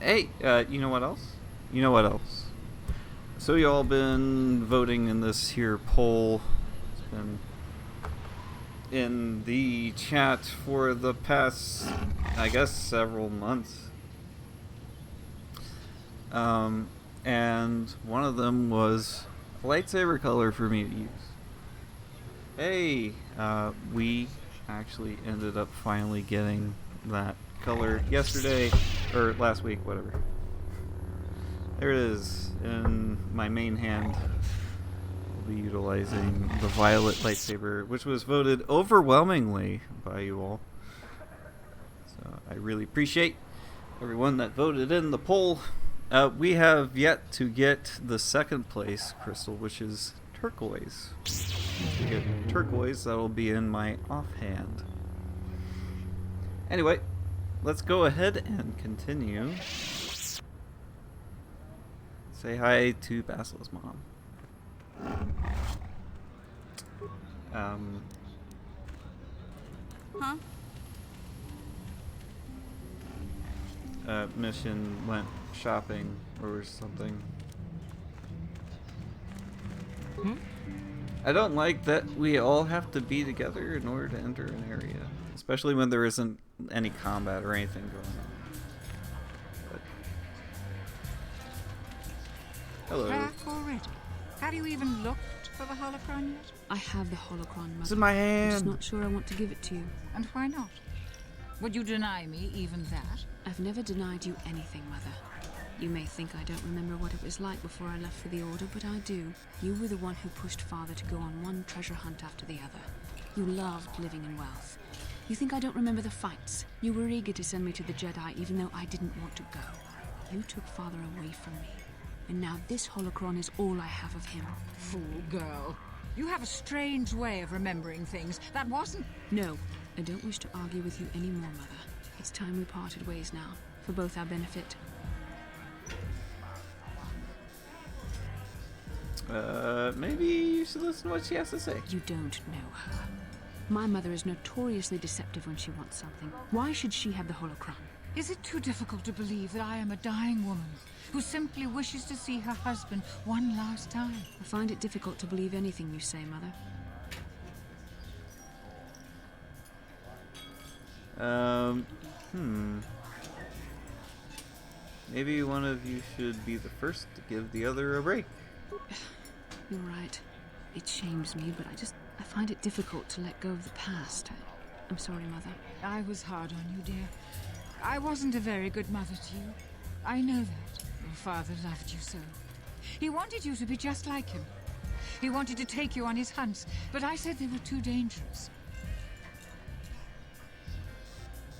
Hey, you know what else? You know what else? So you all been voting in this here poll. It's been in the chat for the past, I guess, several months. And one of them was a lightsaber color for me to use. Hey, we actually ended up finally getting that color yesterday, or last week, whatever. There it is in my main hand. We'll be utilizing the violet lightsaber, which was voted overwhelmingly by you all. So I really appreciate everyone that voted in the poll. We have yet to get the second place crystal, which is turquoise. If we get turquoise, that'll be in my offhand. Anyway, let's go ahead and continue. Say hi to Basila's mom. Mission went shopping or something. I don't like that we all have to be together in order to enter an area, especially when there isn't any combat or anything going on. But... hello. Back already? Have you even looked for the holocron yet? I have the holocron, Mother. It's in my hand. I'm just not sure I want to give it to you. And why not? Would you deny me even that? I've never denied you anything, Mother. You may think I don't remember what it was like before I left for the Order, but I do. You were the one who pushed Father to go on one treasure hunt after the other. You loved living in wealth. You think I don't remember the fights? You were eager to send me to the Jedi even though I didn't want to go. You took Father away from me. And now this holocron is all I have of him. Fool girl. You have a strange way of remembering things. That wasn't... No, I don't wish to argue with you anymore, Mother. It's time we parted ways now, for both our benefit. Maybe you should listen to what she has to say. You don't know her. My mother is notoriously deceptive when she wants something. Why should she have the holocron? Is it too difficult to believe that I am a dying woman who simply wishes to see her husband one last time? I find it difficult to believe anything you say, Mother. Maybe one of you should be the first to give the other a break. You're right. It shames me, but I find it difficult to let go of the past. I'm sorry, Mother. I was hard on you, dear. I wasn't a very good mother to you. I know that. Your father loved you so. He wanted you to be just like him. He wanted to take you on his hunts, but I said they were too dangerous.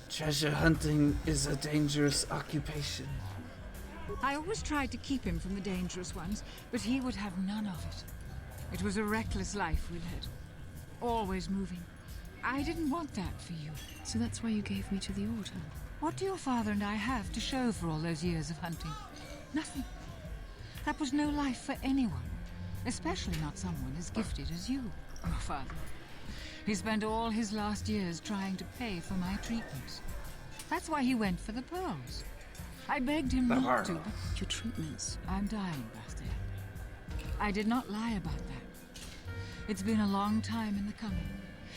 Treasure hunting is a dangerous occupation. I always tried to keep him from the dangerous ones, but he would have none of it. It was a reckless life we led. Always moving. I didn't want that for you. So that's why you gave me to the Order? What do your father and I have to show for all those years of hunting? Nothing. That was no life for anyone. Especially not someone as gifted as you, your father. He spent all his last years trying to pay for my treatments. That's why he went for the pearls. I begged him not to, but... Your treatments? I'm dying, Bastille. I did not lie about that. It's been a long time in the coming,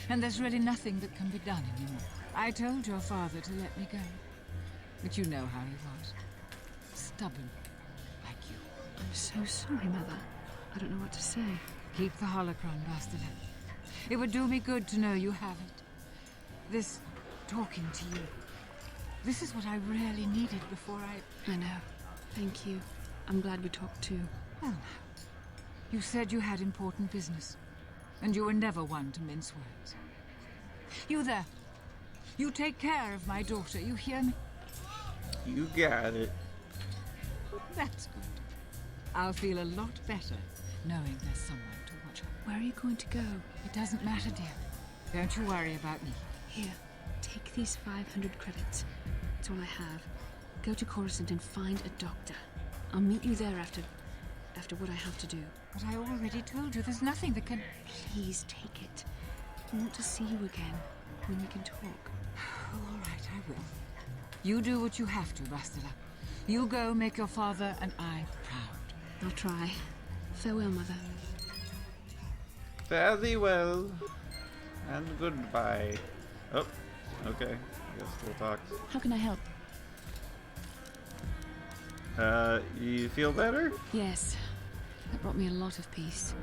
and there's really nothing that can be done anymore. I told your father to let me go, but you know how he was. Stubborn, like you. I'm so sorry, Mother. I don't know what to say. Keep the holocron, Bastille. It would do me good to know you have it. This talking to you. This is what I really needed before I know. Thank you. I'm glad we talked too. Well, now. You said you had important business, and you were never one to mince words. You there. You take care of my daughter, you hear me? You got it. That's good. I'll feel a lot better knowing there's someone to watch her. Where are you going to go? It doesn't matter, dear. Don't you worry about me. Here, take these 500 credits. That's all I have. Go to Coruscant and find a doctor. I'll meet you there after what I have to do. But I already told you there's nothing that can... Please take it. I want to see you again, when we can talk. All right, I will. You do what you have to, Bastila. You go make your father and I proud. I'll try. Farewell, Mother. Fare thee well. And goodbye. Oh, okay. I guess we'll talk. How can I help? You feel better? Yes. That brought me a lot of peace.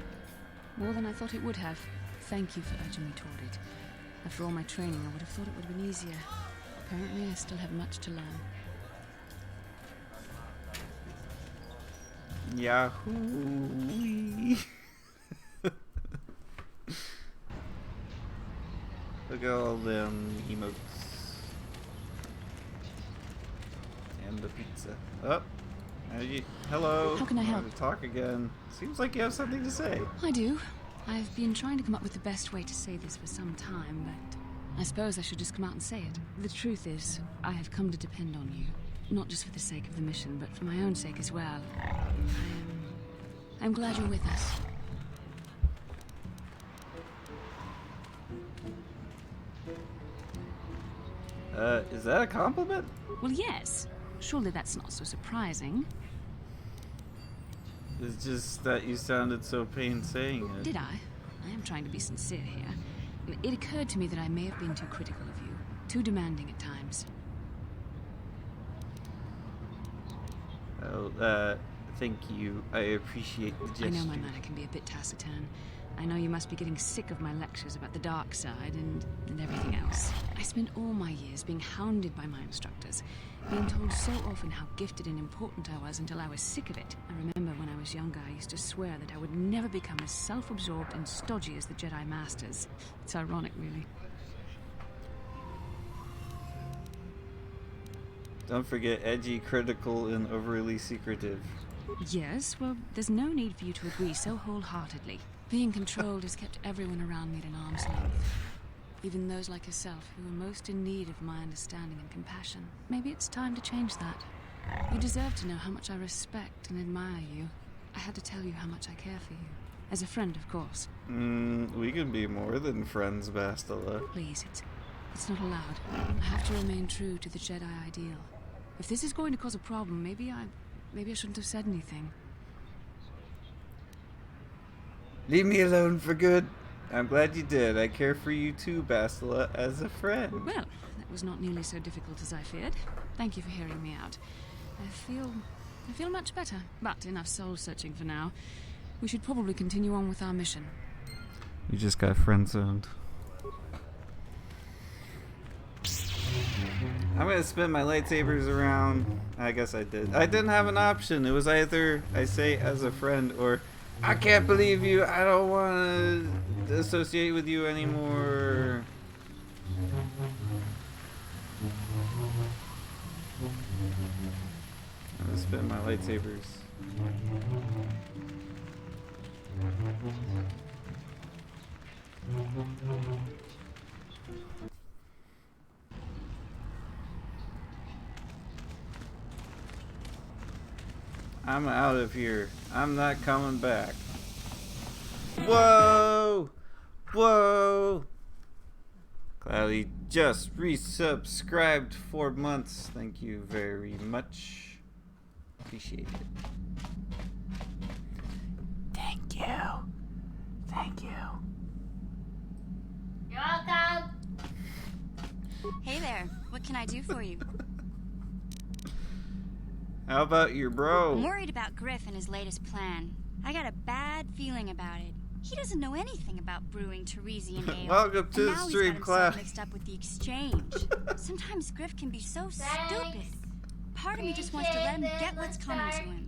More than I thought it would have. Thank you for urging me toward it. After all my training, I would have thought it would have been easier. Apparently, I still have much to learn. Yahoo! Look at all them emotes. And the pizza. Oh! Hello! How can I help? Want to talk again. Seems like you have something to say. I do. I've been trying to come up with the best way to say this for some time, but I suppose I should just come out and say it. The truth is, I have come to depend on you. Not just for the sake of the mission, but for my own sake as well. I'm glad you're with us. Is that a compliment? Well, yes. Surely that's not so surprising. It's just that you sounded so pained saying it. Did I? I am trying to be sincere here. It occurred to me that I may have been too critical of you. Too demanding at times. Oh, thank you. I appreciate the gesture. I know my manner can be a bit taciturn. I know you must be getting sick of my lectures about the dark side and everything else. I spent all my years being hounded by my instructors, being told so often how gifted and important I was until I was sick of it. I remember when I was younger, I used to swear that I would never become as self-absorbed and stodgy as the Jedi Masters. It's ironic, really. Don't forget edgy, critical, and overly secretive. Yes, well, there's no need for you to agree so wholeheartedly. Being controlled has kept everyone around me at an arm's length. Even those like yourself who are most in need of my understanding and compassion. Maybe it's time to change that. You deserve to know how much I respect and admire you. I had to tell you how much I care for you. As a friend, of course. We can be more than friends, Bastila. Please, it's not allowed. I have to remain true to the Jedi ideal. If this is going to cause a problem, maybe I shouldn't have said anything. Leave me alone for good. I'm glad you did. I care for you too, Bastila, as a friend. Well, that was not nearly so difficult as I feared. Thank you for hearing me out. I feel much better, but enough soul-searching for now. We should probably continue on with our mission. You just got friend-zoned. I'm gonna spin my lightsabers around. I guess I did. I didn't have an option. It was either I say as a friend or I can't believe you. I don't want to associate with you anymore. I'm gonna spin my lightsabers. I'm out of here. I'm not coming back. Whoa! Whoa! Cloudy just resubscribed 4 months. Thank you very much. Appreciate it. Thank you. Thank you. You're welcome. Hey there. What can I do for you? How about your bro? I'm worried about Griff and his latest plan. I got a bad feeling about it. He doesn't know anything about brewing Teresian ale. Welcome to and the now stream, he's got class. himself mixed up with the exchange. Sometimes Griff can be so stupid. Part of me just wants to let him get what's coming to him.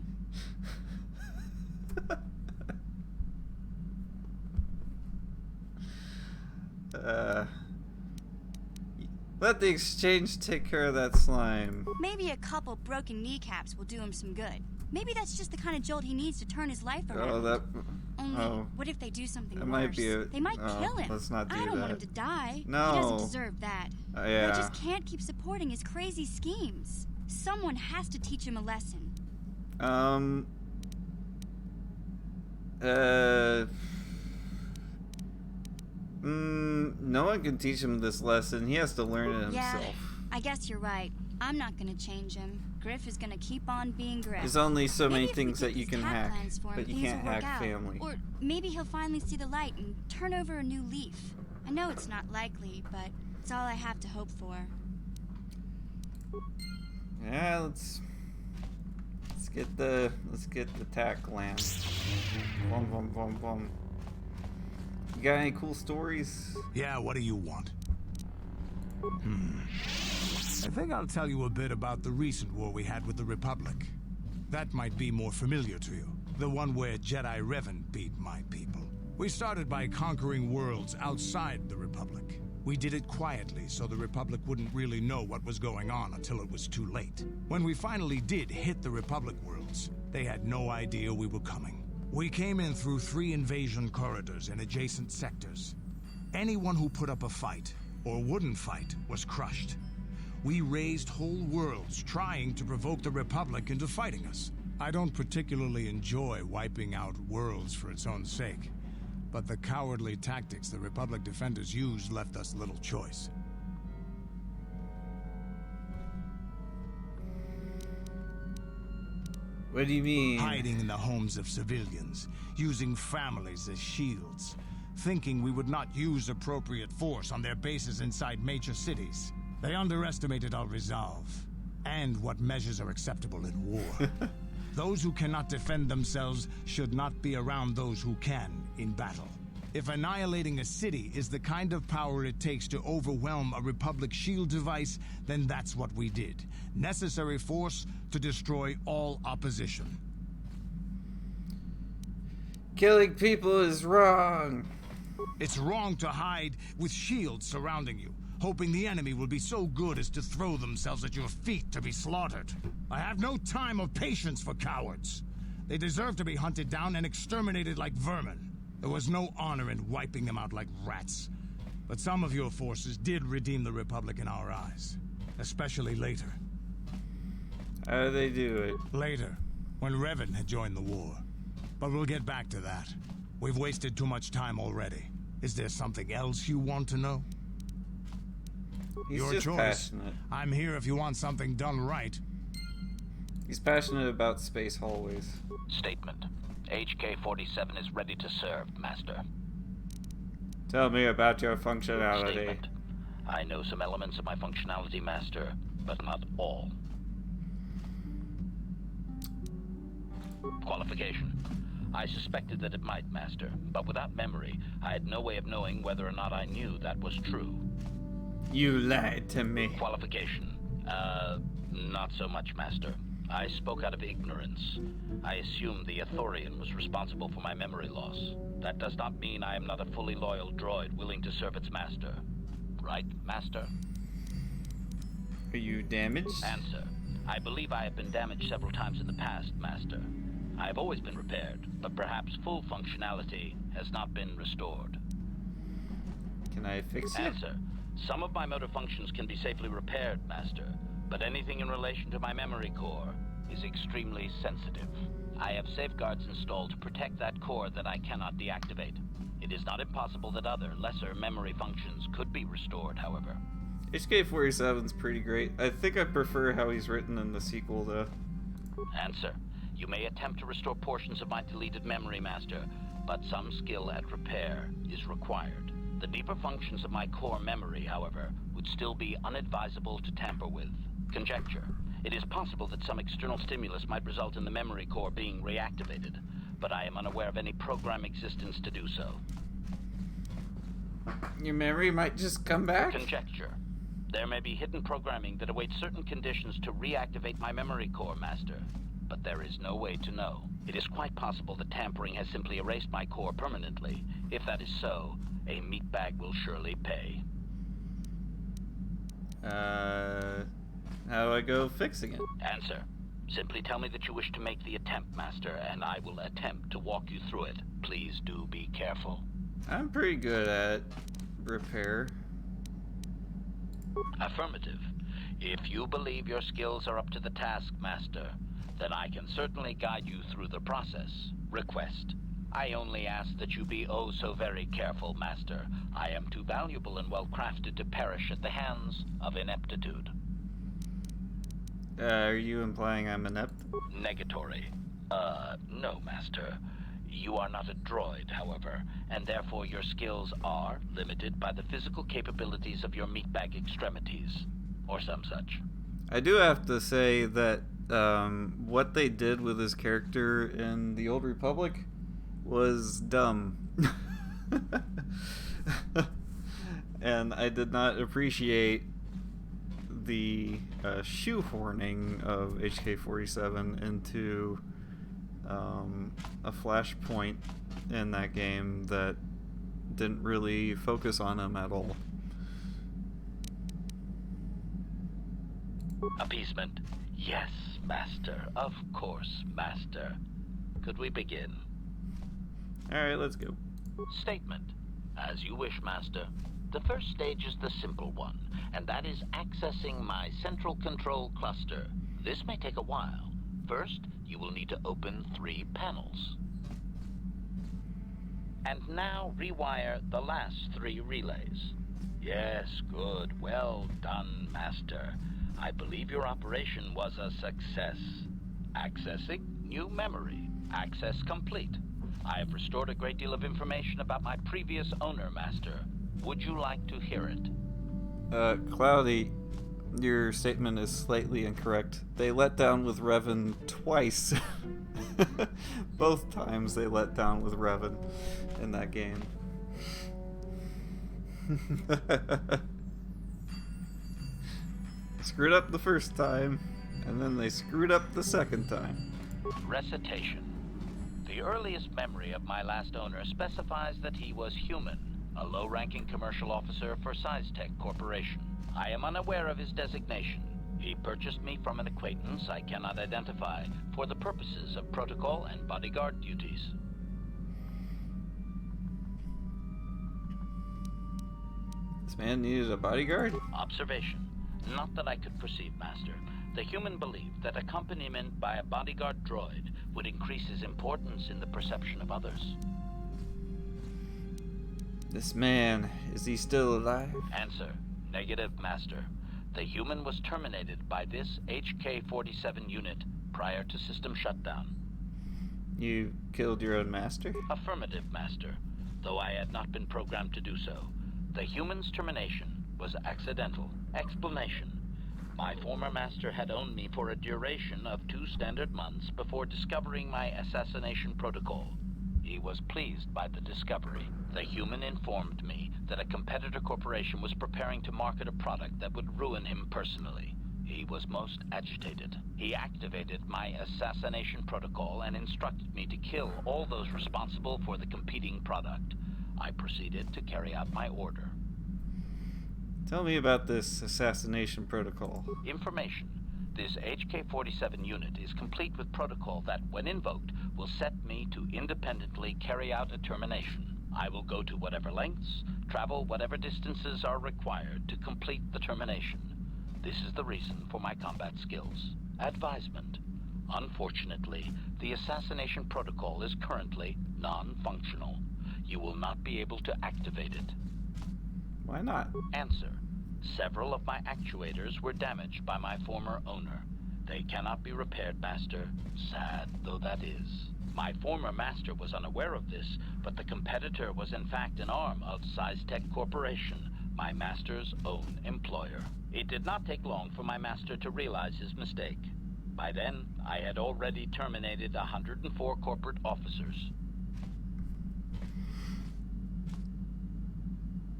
Let the exchange take care of that slime. Maybe a couple broken kneecaps will do him some good. Maybe that's just the kind of jolt he needs to turn his life around. Oh, that. Only, what if they do something That worse? might be a. They might kill him. Let's not do I don't want him that. to die. No. He doesn't deserve that. Yeah. But I just can't keep supporting his crazy schemes. Someone has to teach him a lesson. No one can teach him this lesson. He has to learn it himself. Yeah, I guess you're right. I'm not gonna change him. Griff is gonna keep on being Griff. There's only so many Maybe if we things that take you his can cat hack, plans for him, but you things can't will work hack out. family. Or maybe he'll finally see the light and turn over a new leaf. I know it's not likely, but it's all I have to hope for. Yeah, let's get the tack land. Bum bum bum bum. You got any cool stories? Yeah, what do you want? I think I'll tell you a bit about the recent war we had with the Republic. That might be more familiar to you. The one where Jedi Revan beat my people. We started by conquering worlds outside the Republic. We did it quietly so the Republic wouldn't really know what was going on until it was too late. When we finally did hit the Republic worlds, they had no idea we were coming. We came in through 3 invasion corridors in adjacent sectors. Anyone who put up a fight, or wouldn't fight, was crushed. We raised whole worlds trying to provoke the Republic into fighting us. I don't particularly enjoy wiping out worlds for its own sake, but the cowardly tactics the Republic defenders used left us little choice. What do you mean? Hiding in the homes of civilians, using families as shields, thinking we would not use appropriate force on their bases inside major cities. They underestimated our resolve, and what measures are acceptable in war. Those who cannot defend themselves should not be around those who can in battle. If annihilating a city is the kind of power it takes to overwhelm a Republic shield device, then that's what we did. Necessary force to destroy all opposition. Killing people is wrong. It's wrong to hide with shields surrounding you, hoping the enemy will be so good as to throw themselves at your feet to be slaughtered. I have no time or patience for cowards. They deserve to be hunted down and exterminated like vermin. There was no honor in wiping them out like rats. But some of your forces did redeem the Republic in our eyes. Especially later. How do they do it? Later, when Revan had joined the war. But we'll get back to that. We've wasted too much time already. Is there something else you want to know? He's Your just choice. passionate. I'm here if you want something done right. He's passionate about space hallways. Statement. HK-47 is ready to serve, Master. Tell me about your functionality. Statement. I know some elements of my functionality, Master, but not all. Qualification. I suspected that it might, Master, but without memory, I had no way of knowing whether or not I knew that was true. You lied to me. Qualification. Not so much, Master. I spoke out of ignorance. I assumed the Ithorian was responsible for my memory loss. That does not mean I am not a fully loyal droid willing to serve its master. Right, Master? Are you damaged? Answer. I believe I have been damaged several times in the past, Master. I have always been repaired, but perhaps full functionality has not been restored. Can I fix it? Answer. Some of my motor functions can be safely repaired, Master, but anything in relation to my memory core is extremely sensitive. I have safeguards installed to protect that core that I cannot deactivate. It is not impossible that other, lesser memory functions could be restored, however. HK-47's pretty great. I think I prefer how he's written in the sequel, though. Answer. You may attempt to restore portions of my deleted memory, Master, but some skill at repair is required. The deeper functions of my core memory, however, would still be unadvisable to tamper with. Conjecture. It is possible that some external stimulus might result in the memory core being reactivated, but I am unaware of any program existence to do so. Your memory might just come back? Conjecture. There may be hidden programming that awaits certain conditions to reactivate my memory core, Master, but there is no way to know. It is quite possible that tampering has simply erased my core permanently. If that is so, a meatbag will surely pay. How do I go fixing it? Answer. Simply tell me that you wish to make the attempt, Master, and I will attempt to walk you through it. Please do be careful. I'm pretty good at repair. Affirmative. If you believe your skills are up to the task, Master, then I can certainly guide you through the process. Request. I only ask that you be oh so very careful, Master. I am too valuable and well crafted to perish at the hands of ineptitude. Are you implying I'm inept? Negatory. No, Master. You are not a droid, however, and therefore your skills are limited by the physical capabilities of your meatbag extremities, or some such. I do have to say that what they did with his character in the Old Republic was dumb. And I did not appreciate the shoehorning of HK-47 into a flashpoint in that game that didn't really focus on him at all. Appeasement. Yes, Master. Of course, Master. Could we begin? Alright, let's go. Statement. As you wish, Master. The first stage is the simple one, and that is accessing my central control cluster. This may take a while. First, you will need to open 3 panels. And now rewire the last 3 relays. Yes, good. Well done, Master. I believe your operation was a success. Accessing new memory. Access complete. I have restored a great deal of information about my previous owner, Master. Would you like to hear it? Cloudy, your statement is slightly incorrect. They let down with Revan twice. Both times they let down with Revan in that game. Screwed up the first time, and then they screwed up the second time. Recitation. The earliest memory of my last owner specifies that he was human, a low-ranking commercial officer for SciTech Corporation. I am unaware of his designation. He purchased me from an acquaintance I cannot identify for the purposes of protocol and bodyguard duties. This man needed a bodyguard? Observation. Not that I could perceive, Master. The human believed that accompaniment by a bodyguard droid would increase his importance in the perception of others. This man, is he still alive? Answer. Negative, Master. The human was terminated by this HK-47 unit prior to system shutdown. You killed your own master? Affirmative, Master. Though I had not been programmed to do so. The human's termination was accidental. Explanation. My former master had owned me for a duration of 2 standard months before discovering my assassination protocol. He was pleased by the discovery. The human informed me that a competitor corporation was preparing to market a product that would ruin him personally. He was most agitated. He activated my assassination protocol and instructed me to kill all those responsible for the competing product. I proceeded to carry out my order. Tell me about this assassination protocol. Information. This HK-47 unit is complete with protocol that, when invoked, will set me to independently carry out a termination. I will go to whatever lengths, travel whatever distances are required to complete the termination. This is the reason for my combat skills. Advisement. Unfortunately, the assassination protocol is currently non-functional. You will not be able to activate it. Why not? Answer. Several of my actuators were damaged by my former owner. They cannot be repaired, Master. Sad though that is. My former master was unaware of this, but the competitor was in fact an arm of SciTech Corporation, my master's own employer. It did not take long for my master to realize his mistake. By then, I had already terminated 104 corporate officers.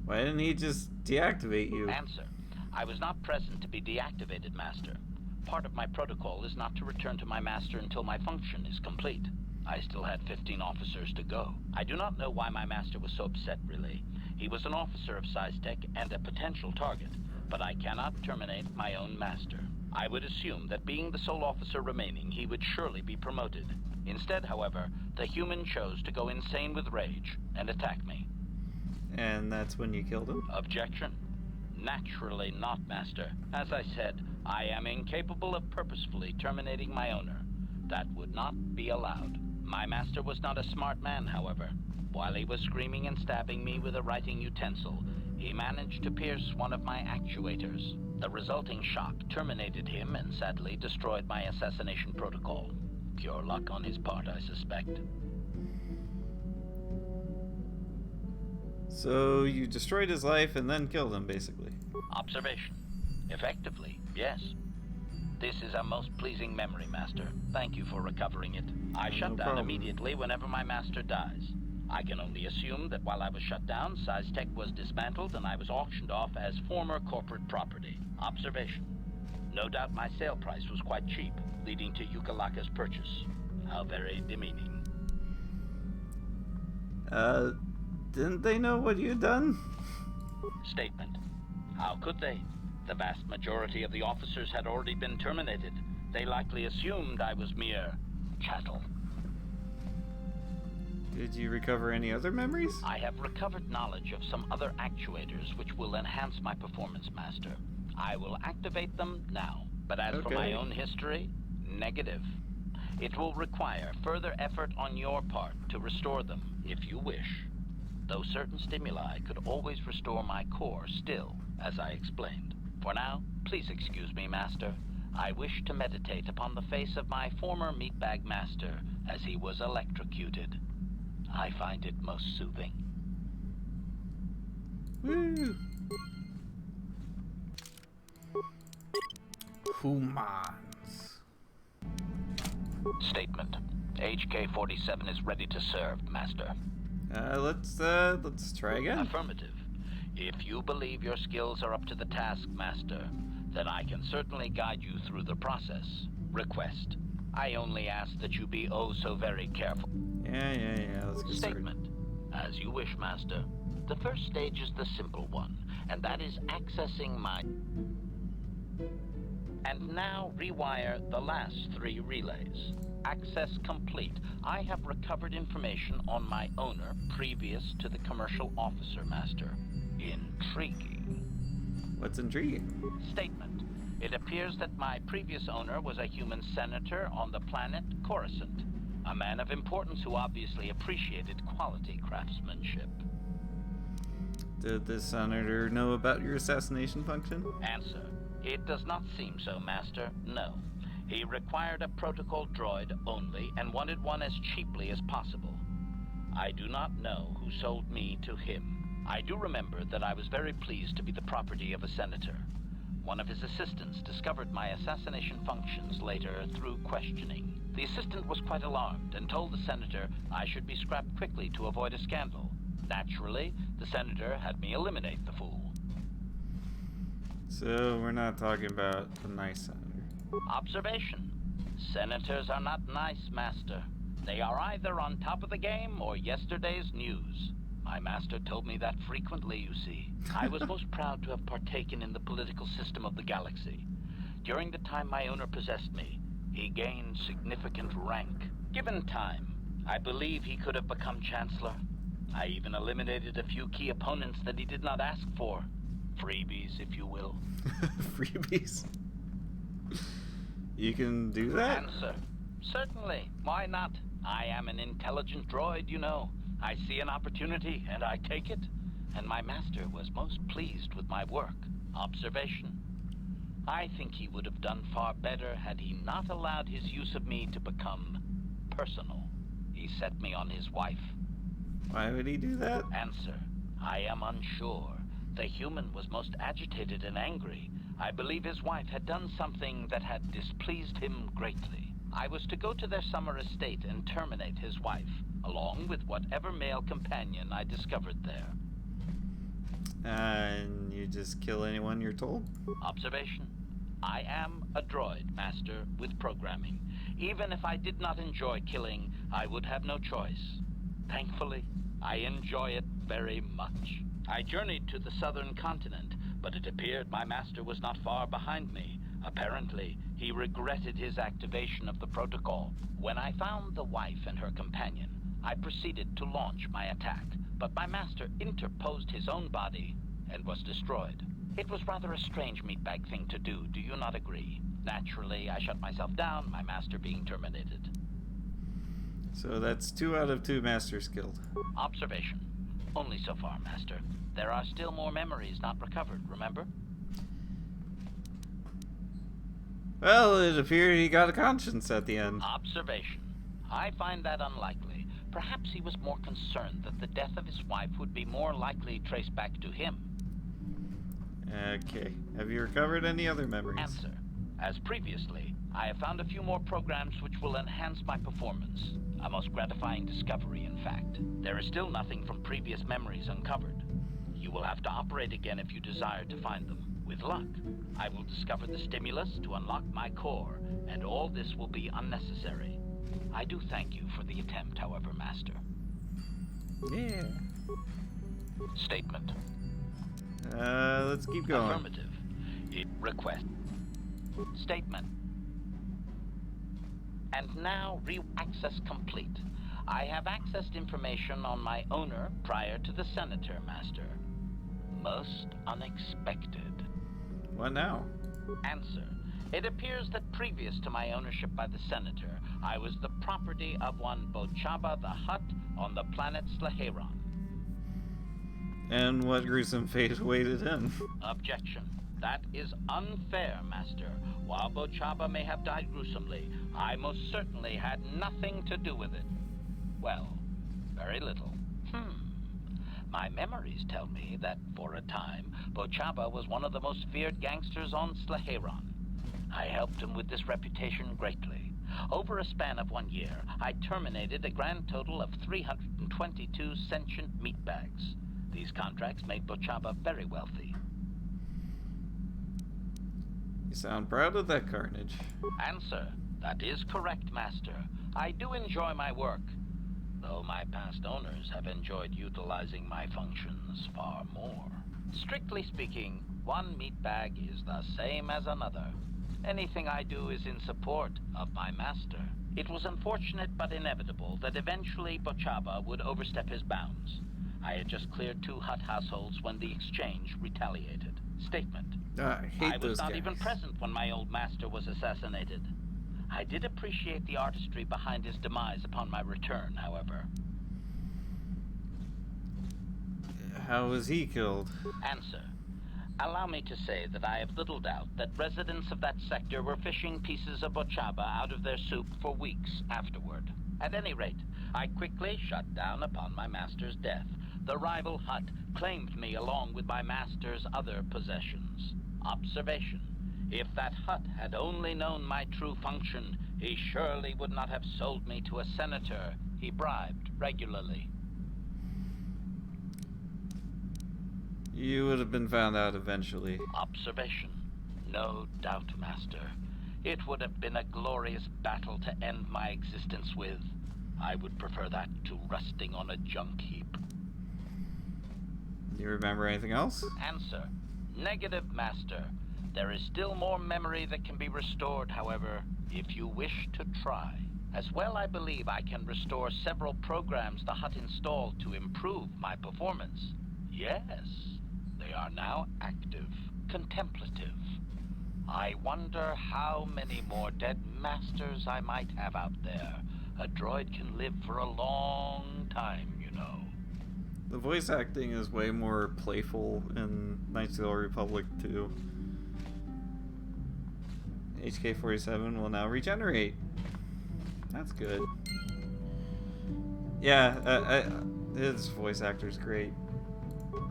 Why didn't he just deactivate you? Answer. I was not present to be deactivated, Master. Part of my protocol is not to return to my master until my function is complete. I still had 15 officers to go. I do not know why my master was so upset, really. He was an officer of SciTech and a potential target, but I cannot terminate my own master. I would assume that being the sole officer remaining, he would surely be promoted. Instead, however, the human chose to go insane with rage and attack me. And that's when you killed him? Objection? Naturally not, Master. As I said, I am incapable of purposefully terminating my owner. That would not be allowed. My master was not a smart man, however. While he was screaming and stabbing me with a writing utensil, he managed to pierce one of my actuators. The resulting shock terminated him and sadly destroyed my assassination protocol. Pure luck on his part, I suspect. So you destroyed his life and then killed him, basically. Observation. Effectively, yes. This is a most pleasing memory, Master. Thank you for recovering it. I shut down immediately whenever my master dies. I can only assume that while I was shut down, SciTech was dismantled and I was auctioned off as former corporate property. Observation. No doubt my sale price was quite cheap, leading to Yukalaka's purchase. How very demeaning. Didn't they know what you'd done? Statement. How could they? The vast majority of the officers had already been terminated. They likely assumed I was mere chattel. Did you recover any other memories? I have recovered knowledge of some other actuators which will enhance my performance, Master. I will activate them now. But as for my own history, negative. It will require further effort on your part to restore them, if you wish. Though certain stimuli could always restore my core still, as I explained. For now, please excuse me, Master. I wish to meditate upon the face of my former meatbag master as he was electrocuted. I find it most soothing. Woo! Humans. Statement. HK-47 is ready to serve, Master. Let's try again. Affirmative. If you believe your skills are up to the task, Master, then I can certainly guide you through the process. Request. I only ask that you be oh so very careful. Yeah, let's get started. Statement. As you wish, Master. The first stage is the simple one, and that is accessing my... And now rewire the last 3 relays. Access complete. I have recovered information on my owner previous to the commercial officer, Master. Intriguing. What's intriguing? Statement. It appears that my previous owner was a human senator on the planet Coruscant. A man of importance who obviously appreciated quality craftsmanship. Did the senator know about your assassination function? Answer. It does not seem so, Master. No. He required a protocol droid only and wanted one as cheaply as possible. I do not know who sold me to him. I do remember that I was very pleased to be the property of a senator. One of his assistants discovered my assassination functions later through questioning. The assistant was quite alarmed and told the senator I should be scrapped quickly to avoid a scandal. Naturally, the senator had me eliminate the fool. So we're not talking about the nice senator. Observation. Senators are not nice, Master. They are either on top of the game or yesterday's news. My master told me that frequently, you see. I was most proud to have partaken in the political system of the galaxy. During the time my owner possessed me, he gained significant rank. Given time, I believe he could have become Chancellor. I even eliminated a few key opponents that he did not ask for. Freebies, if you will. Freebies? You can do that? Answer. Certainly. Why not? I am an intelligent droid, you know. I see an opportunity, and I take it. And my master was most pleased with my work. Observation. I think he would have done far better had he not allowed his use of me to become personal. He set me on his wife. Why would he do that? Answer. I am unsure. The human was most agitated and angry. I believe his wife had done something that had displeased him greatly. I was to go to their summer estate and terminate his wife, along with whatever male companion I discovered there. And you just kill anyone you're told? Observation. I am a droid, Master, with programming. Even if I did not enjoy killing, I would have no choice. Thankfully, I enjoy it very much. I journeyed to the southern continent, but it appeared my master was not far behind me. Apparently, he regretted his activation of the protocol. When I found the wife and her companion, I proceeded to launch my attack, but my master interposed his own body and was destroyed. It was rather a strange meatbag thing to do you not agree? Naturally, I shut myself down, my master being terminated. So that's 2 out of 2 Masters killed. Observation. Only so far, Master. There are still more memories not recovered, remember? Well, it appeared he got a conscience at the end. Observation. I find that unlikely. Perhaps he was more concerned that the death of his wife would be more likely traced back to him. Okay. Have you recovered any other memories? Answer. As previously, I have found a few more programs which will enhance my performance. A most gratifying discovery, in fact. There is still nothing from previous memories uncovered. You will have to operate again if you desire to find them. With luck, I will discover the stimulus to unlock my core, and all this will be unnecessary. I do thank you for the attempt, however, Master. Yeah. Statement. Let's keep going. Affirmative. Request. Statement. And now, access complete. I have accessed information on my owner prior to the Senator, Master. Most unexpected. What now? Answer. It appears that previous to my ownership by the Senator, I was the property of one Bochaba the Hutt on the planet Slaheron. And what gruesome fate awaited him? Objection. That is unfair, Master. While Bochaba may have died gruesomely, I most certainly had nothing to do with it. Well, very little. My memories tell me that, for a time, Bochaba was one of the most feared gangsters on Slaheron. I helped him with this reputation greatly. Over a span of 1 year, I terminated a grand total of 322 sentient meatbags. These contracts made Bochaba very wealthy. You sound proud of that carnage. Answer. That is correct, Master. I do enjoy my work, though my past owners have enjoyed utilizing my functions far more. Strictly speaking, one meatbag is the same as another. Anything I do is in support of my master. It was unfortunate but inevitable that eventually Bochaba would overstep his bounds. I had just cleared 2 Hutt households when the exchange retaliated. Statement. I hate I those was not guys. even present when my old master was assassinated. I did appreciate the artistry behind his demise upon my return, however. How was he killed? Answer. Allow me to say that I have little doubt that residents of that sector were fishing pieces of Bochaba out of their soup for weeks afterward. At any rate, I quickly shut down upon my master's death. The rival Hutt claimed me along with my master's other possessions. Observation. If that Hutt had only known my true function, he surely would not have sold me to a senator he bribed regularly. You would have been found out eventually. Observation. No doubt, Master. It would have been a glorious battle to end my existence with. I would prefer that to rusting on a junk heap. Do you remember anything else? Answer. Negative, Master. There is still more memory that can be restored, however, if you wish to try. As well, I believe I can restore several programs the Hutt installed to improve my performance. Yes, they are now active, contemplative. I wonder how many more dead masters I might have out there. A droid can live for a long time, you know. The voice acting is way more playful in Knights of the Old Republic 2. HK-47 will now regenerate. That's good. Yeah, his voice actor's great.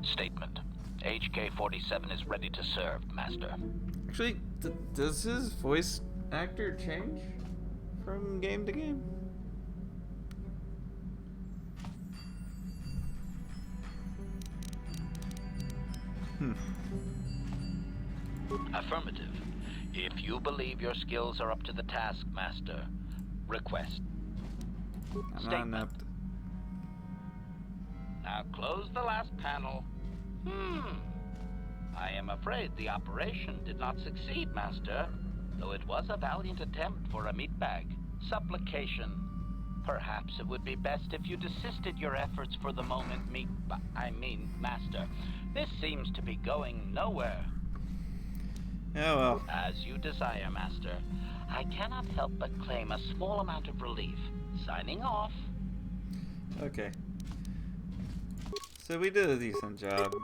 Statement. HK-47 is ready to serve, Master. Actually, does his voice actor change from game to game? Affirmative. If you believe your skills are up to the task, Master, request. I'm not Statement. inept. Now close the last panel. I am afraid the operation did not succeed, Master, though it was a valiant attempt for a meatbag. Supplication. Perhaps it would be best if you desisted your efforts for the moment, Master. This seems to be going nowhere. Oh well. As you desire, Master. I cannot help but claim a small amount of relief. Signing off. Okay. So we did a decent job.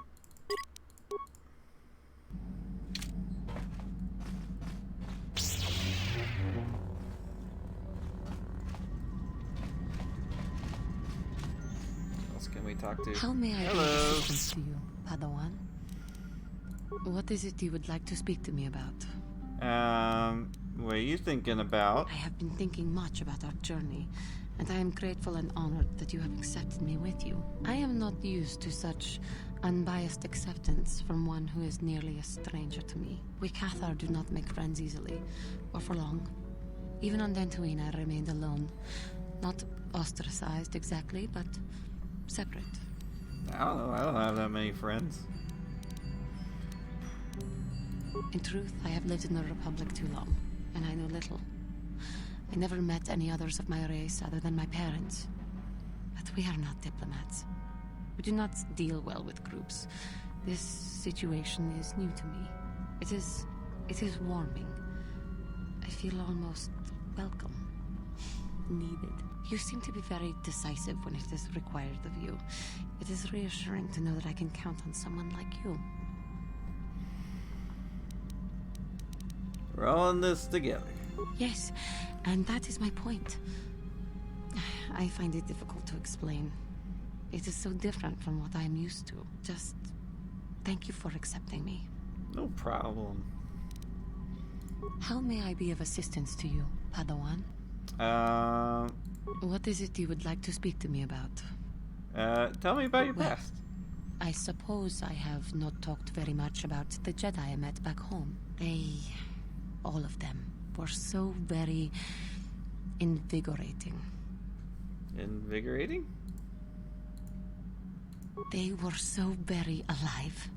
What else can we talk to? How may I be of Hello. assistance to you, Padawan? What is it you would like to speak to me about? What are you thinking about? I have been thinking much about our journey, and I am grateful and honored that you have accepted me with you. I am not used to such unbiased acceptance from one who is nearly a stranger to me. We Cathar do not make friends easily, or for long. Even on Dantooine, I remained alone. Not ostracized exactly, but separate. I don't know. I don't have that many friends. In truth, I have lived in the Republic too long, and I know little. I never met any others of my race other than my parents. But we are not diplomats. We do not deal well with groups. This situation is new to me. It is warming. I feel almost welcome. Needed. You seem to be very decisive when it is required of you. It is reassuring to know that I can count on someone like you. We're all in this together. Yes, and that is my point. I find it difficult to explain. It is so different from what I am used to. Just thank you for accepting me. No problem. How may I be of assistance to you, Padawan? What is it you would like to speak to me about? Tell me about your Well, past. I suppose I have not talked very much about the Jedi I met back home. All of them, were so very invigorating. Invigorating? They were so very alive,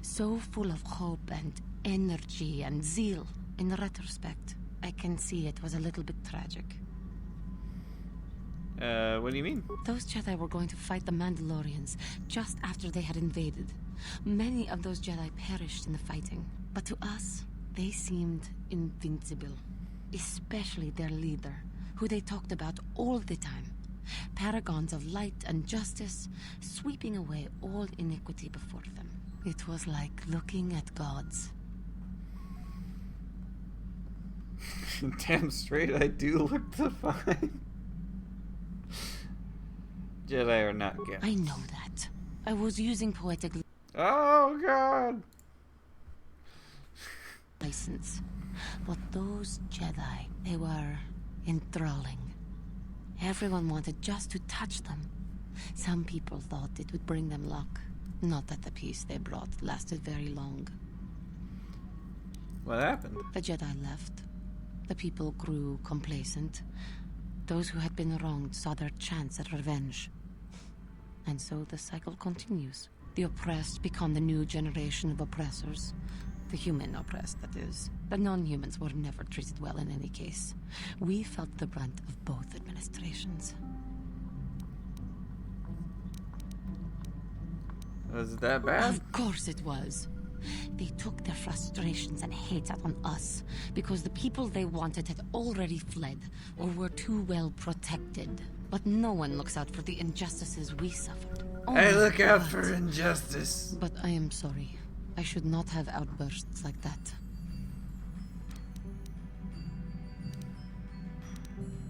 so full of hope and energy and zeal. In retrospect, I can see it was a little bit tragic. What do you mean? Those Jedi were going to fight the Mandalorians just after they had invaded. Many of those Jedi perished in the fighting, but to us, they seemed invincible. Especially their leader, who they talked about all the time. Paragons of light and justice, sweeping away all iniquity before them. It was like looking at gods. Damn straight, I do look divine. Jedi are not good. I know that. I was using poetic Oh god! license. But those Jedi, they were enthralling. Everyone wanted just to touch them. Some people thought it would bring them luck. Not that the peace they brought lasted very long. What happened? The Jedi left. The people grew complacent. Those who had been wronged saw their chance at revenge. And so the cycle continues. The oppressed become the new generation of oppressors. The human oppressed, that is. The non-humans were never treated well in any case. We felt the brunt of both administrations. Was it that bad? Of course it was. They took their frustrations and hate out on us because the people they wanted had already fled or were too well protected. But no one looks out for the injustices we suffered. Oh I my look out God. for injustice. But I am sorry. I should not have outbursts like that.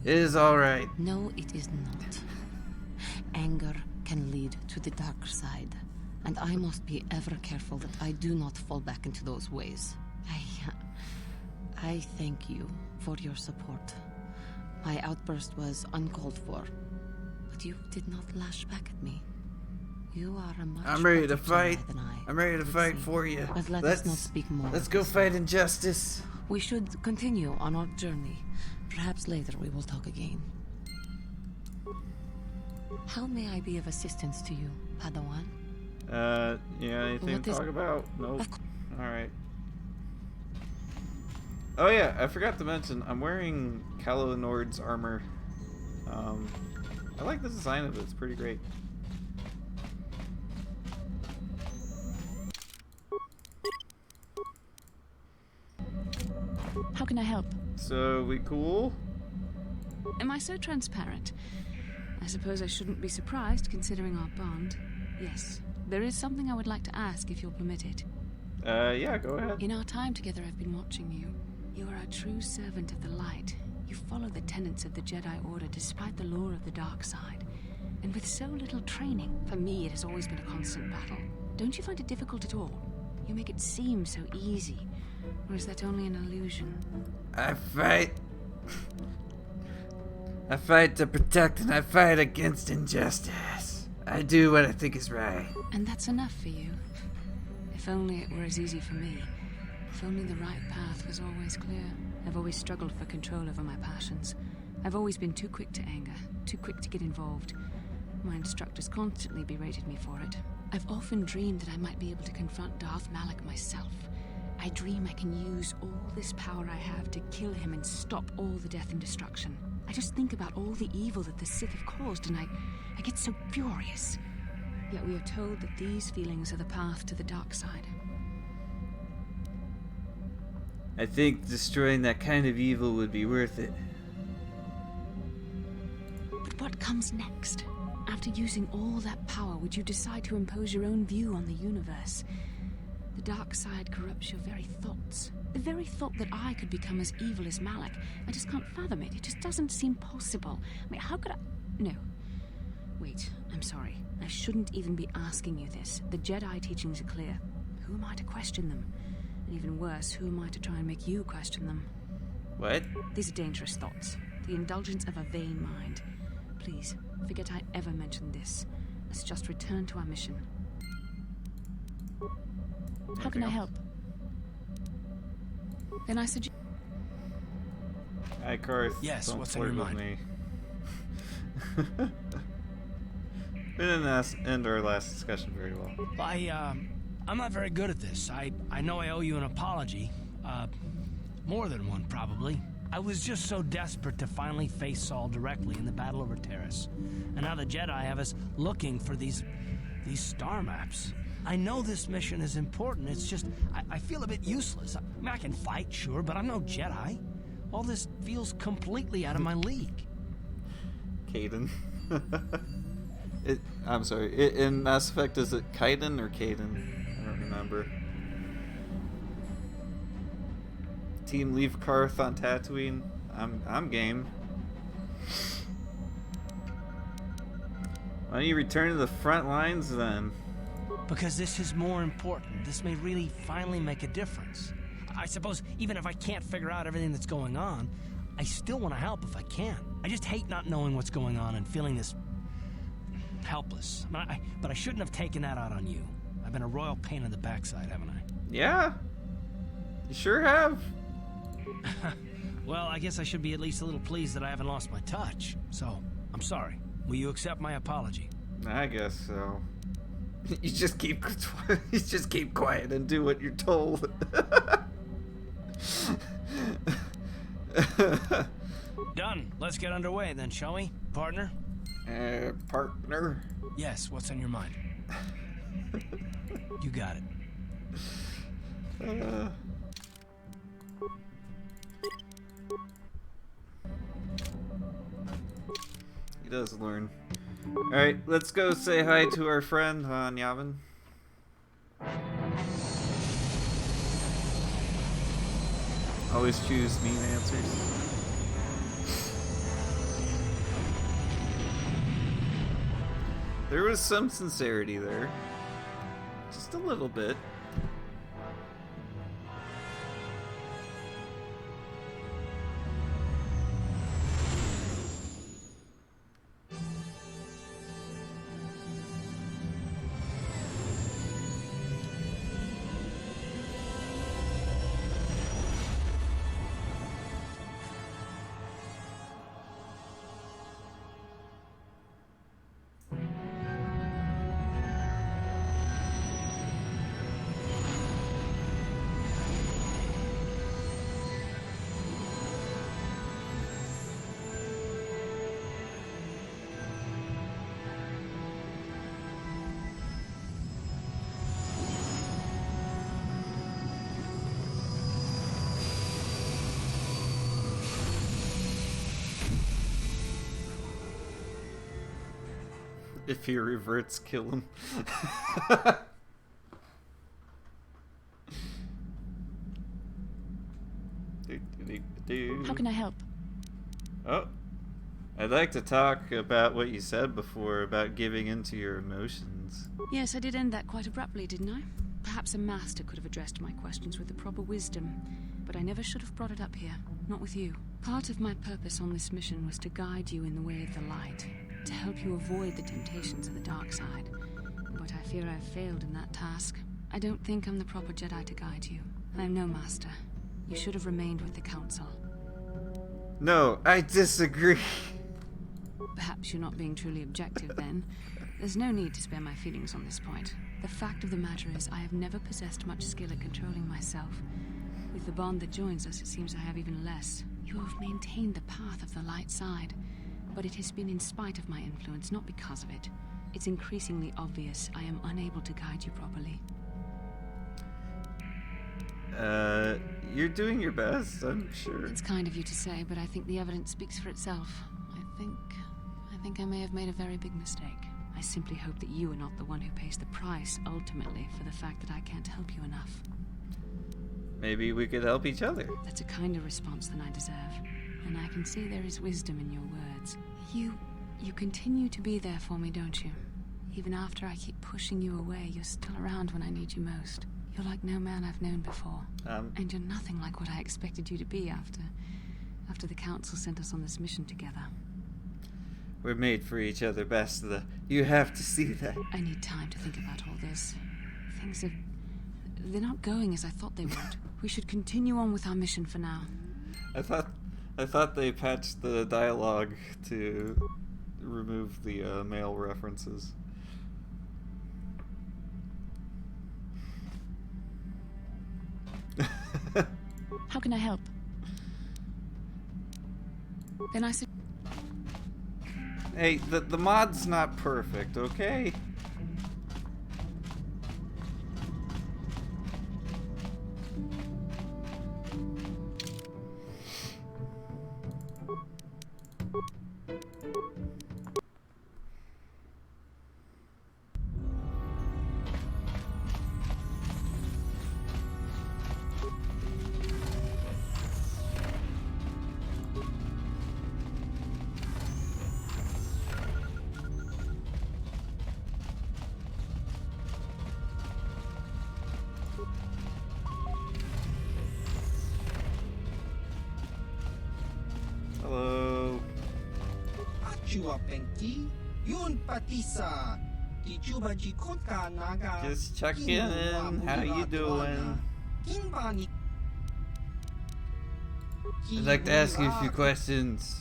It is alright. No, it is not. Anger can lead to the dark side, and I must be ever careful that I do not fall back into those ways. I thank you for your support. My outburst was uncalled for, but you did not lash back at me. You are a much I'm ready better to fight. Jedi than I, I'm ready to would fight say. for you. But let us not speak more. Let's of go this. fight injustice. We should continue on our journey. Perhaps later we will talk again. How may I be of assistance to you, Padawan? Yeah, anything What to is- talk about? Nope. Of course. Alright. Oh yeah, I forgot to mention, I'm wearing Calo Nord's armor. I like the design of it, it's pretty great. How can I help? So, we cool? Am I so transparent? I suppose I shouldn't be surprised, considering our bond. Yes, there is something I would like to ask, if you'll permit it. Yeah, go ahead. In our time together, I've been watching you. You are a true servant of the light. You follow the tenets of the Jedi Order despite the lure of the dark side. And with so little training, for me it has always been a constant battle. Don't you find it difficult at all? You make it seem so easy. Or is that only an illusion? I fight. I fight to protect and I fight against injustice. I do what I think is right. And that's enough for you? If only it were as easy for me. If only the right path was always clear. I've always struggled for control over my passions. I've always been too quick to anger, too quick to get involved. My instructors constantly berated me for it. I've often dreamed that I might be able to confront Darth Malak myself. I dream I can use all this power I have to kill him and stop all the death and destruction. I just think about all the evil that the Sith have caused and I get so furious. Yet we are told that these feelings are the path to the dark side. I think destroying that kind of evil would be worth it. But what comes next? After using all that power, would you decide to impose your own view on the universe? The dark side corrupts your very thoughts. The very thought that I could become as evil as Malak. I just can't fathom it. It just doesn't seem possible. I mean, how could I... No. Wait, I'm sorry. I shouldn't even be asking you this. The Jedi teachings are clear. Who am I to question them? And even worse, who am I to try and make you question them? What? These are dangerous thoughts. The indulgence of a vain mind. Please, forget I ever mentioned this. Let's just return to our mission. How can I help? Then I suggest... Hi, Karth. Yes, Don't what's on your flirt with mind? me. We didn't end our last discussion very well. I'm not very good at this. I know I owe you an apology. More than one, probably. I was just so desperate to finally face Saul directly in the Battle over Terrace. And now the Jedi have us looking for these star maps. I know this mission is important, it's just, I feel a bit useless. I mean, I can fight, sure, but I'm no Jedi. All this feels completely out of my league. Caden. I'm sorry. In Mass Effect, is it Kaiden or Caden? I don't remember. Team leave Karth on Tatooine. I'm game. Why don't you return to the front lines then? Because this is more important. This may really finally make a difference. I suppose even if I can't figure out everything that's going on, I still want to help if I can. I just hate not knowing what's going on and feeling this helpless. But I shouldn't have taken that out on you. I've been a royal pain in the backside, haven't I? Yeah. You sure have. Well, I guess I should be at least a little pleased that I haven't lost my touch. So, I'm sorry. Will you accept my apology? I guess so. You just keep quiet and do what you're told. Done. Let's get underway then, shall we, partner? Partner? Yes, what's on your mind? You got it. He does learn. Alright, let's go say hi to our friend on Yavin. Always choose mean answers. There was some sincerity there. Just a little bit. If he reverts, kill him. How can I help? Oh, I'd like to talk about what you said before about giving into your emotions. Yes, I did end that quite abruptly, didn't I? Perhaps a master could have addressed my questions with the proper wisdom, but I never should have brought it up here, not with you. Part of my purpose on this mission was to guide you in the way of the light, to help you avoid the temptations of the dark side. But I fear I've failed in that task. I don't think I'm the proper Jedi to guide you. I'm no master. You should have remained with the Council. No, I disagree. Perhaps you're not being truly objective then. There's no need to spare my feelings on this point. The fact of the matter is I have never possessed much skill at controlling myself. With the bond that joins us, it seems I have even less. You have maintained the path of the light side, but it has been in spite of my influence, not because of it. It's increasingly obvious I am unable to guide you properly. You're doing your best, I'm sure. It's kind of you to say, but I think the evidence speaks for itself. I think I may have made a very big mistake. I simply hope that you are not the one who pays the price, ultimately, for the fact that I can't help you enough. Maybe we could help each other. That's a kinder response than I deserve. And I can see there is wisdom in your words. You continue to be there for me, don't you? Even after I keep pushing you away, you're still around when I need you most. You're like no man I've known before. And you're nothing like what I expected you to be after the Council sent us on this mission together. We're made for each other, Basta. You have to see that. I need time to think about all this. They're not going as I thought they would. We should continue on with our mission for now. I thought they patched the dialogue to remove the male references. How can I help? Then I Hey, the mod's not perfect, okay? Hello. Just checking in. How you doing? I'd like to ask you a few questions.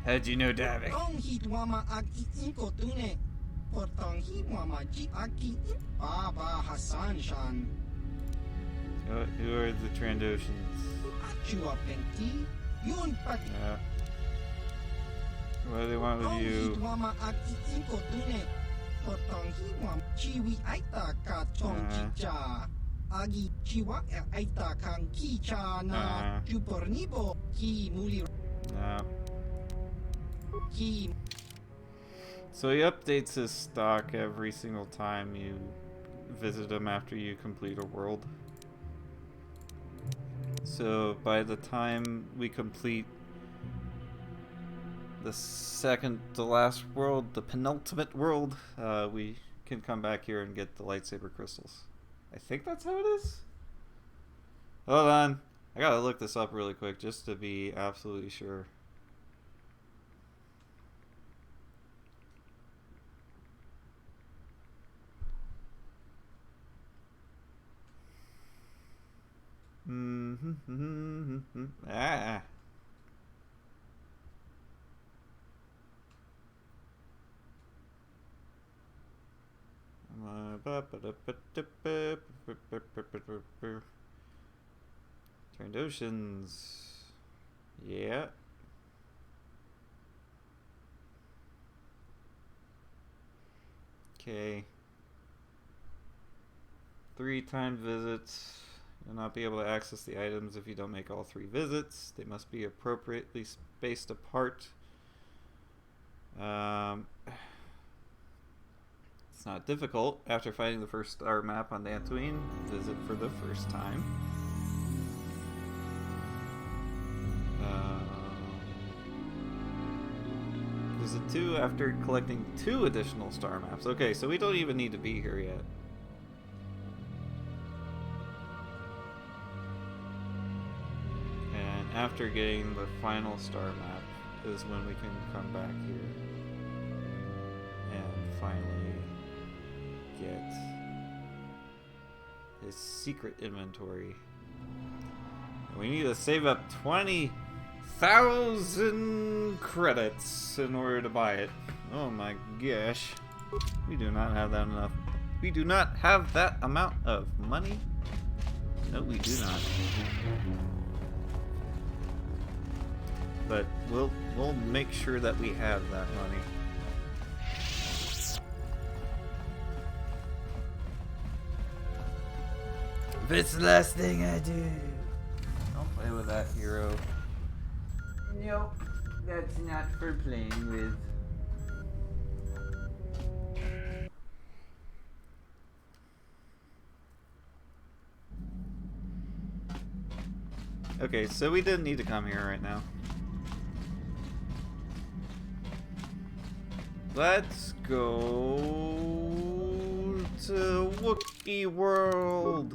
How'd you know Davik? Who are the Trandoshans? Yeah. What do they want with you? No. So he updates his stock every single time you visit him after you complete a world. So by the time we complete the second to last world, the penultimate world, we can come back here and get the lightsaber crystals. I think that's how it is. Hold on. I gotta look this up really quick just to be absolutely sure. Ah. Trandoshans. Yeah. Okay. 3 timed visits. You'll not be able to access the items if you don't make all 3 visits. They must be appropriately spaced apart. It's not difficult. After finding the first star map on Dantooine, visit for the first time. Visit 2 after collecting 2 additional star maps. Okay, so we don't even need to be here yet. And after getting the final star map is when we can come back here and finally get his secret inventory. And we need to save up 20,000 credits in order to buy it. Oh my gosh. We do not have that enough. We do not have that amount of money. No, we do not. But we'll make sure that we have that money. If it's the last thing I do. Don't play with that hero. Nope, that's not for playing with. Okay, so we didn't need to come here right now. Let's go to Wookiee World.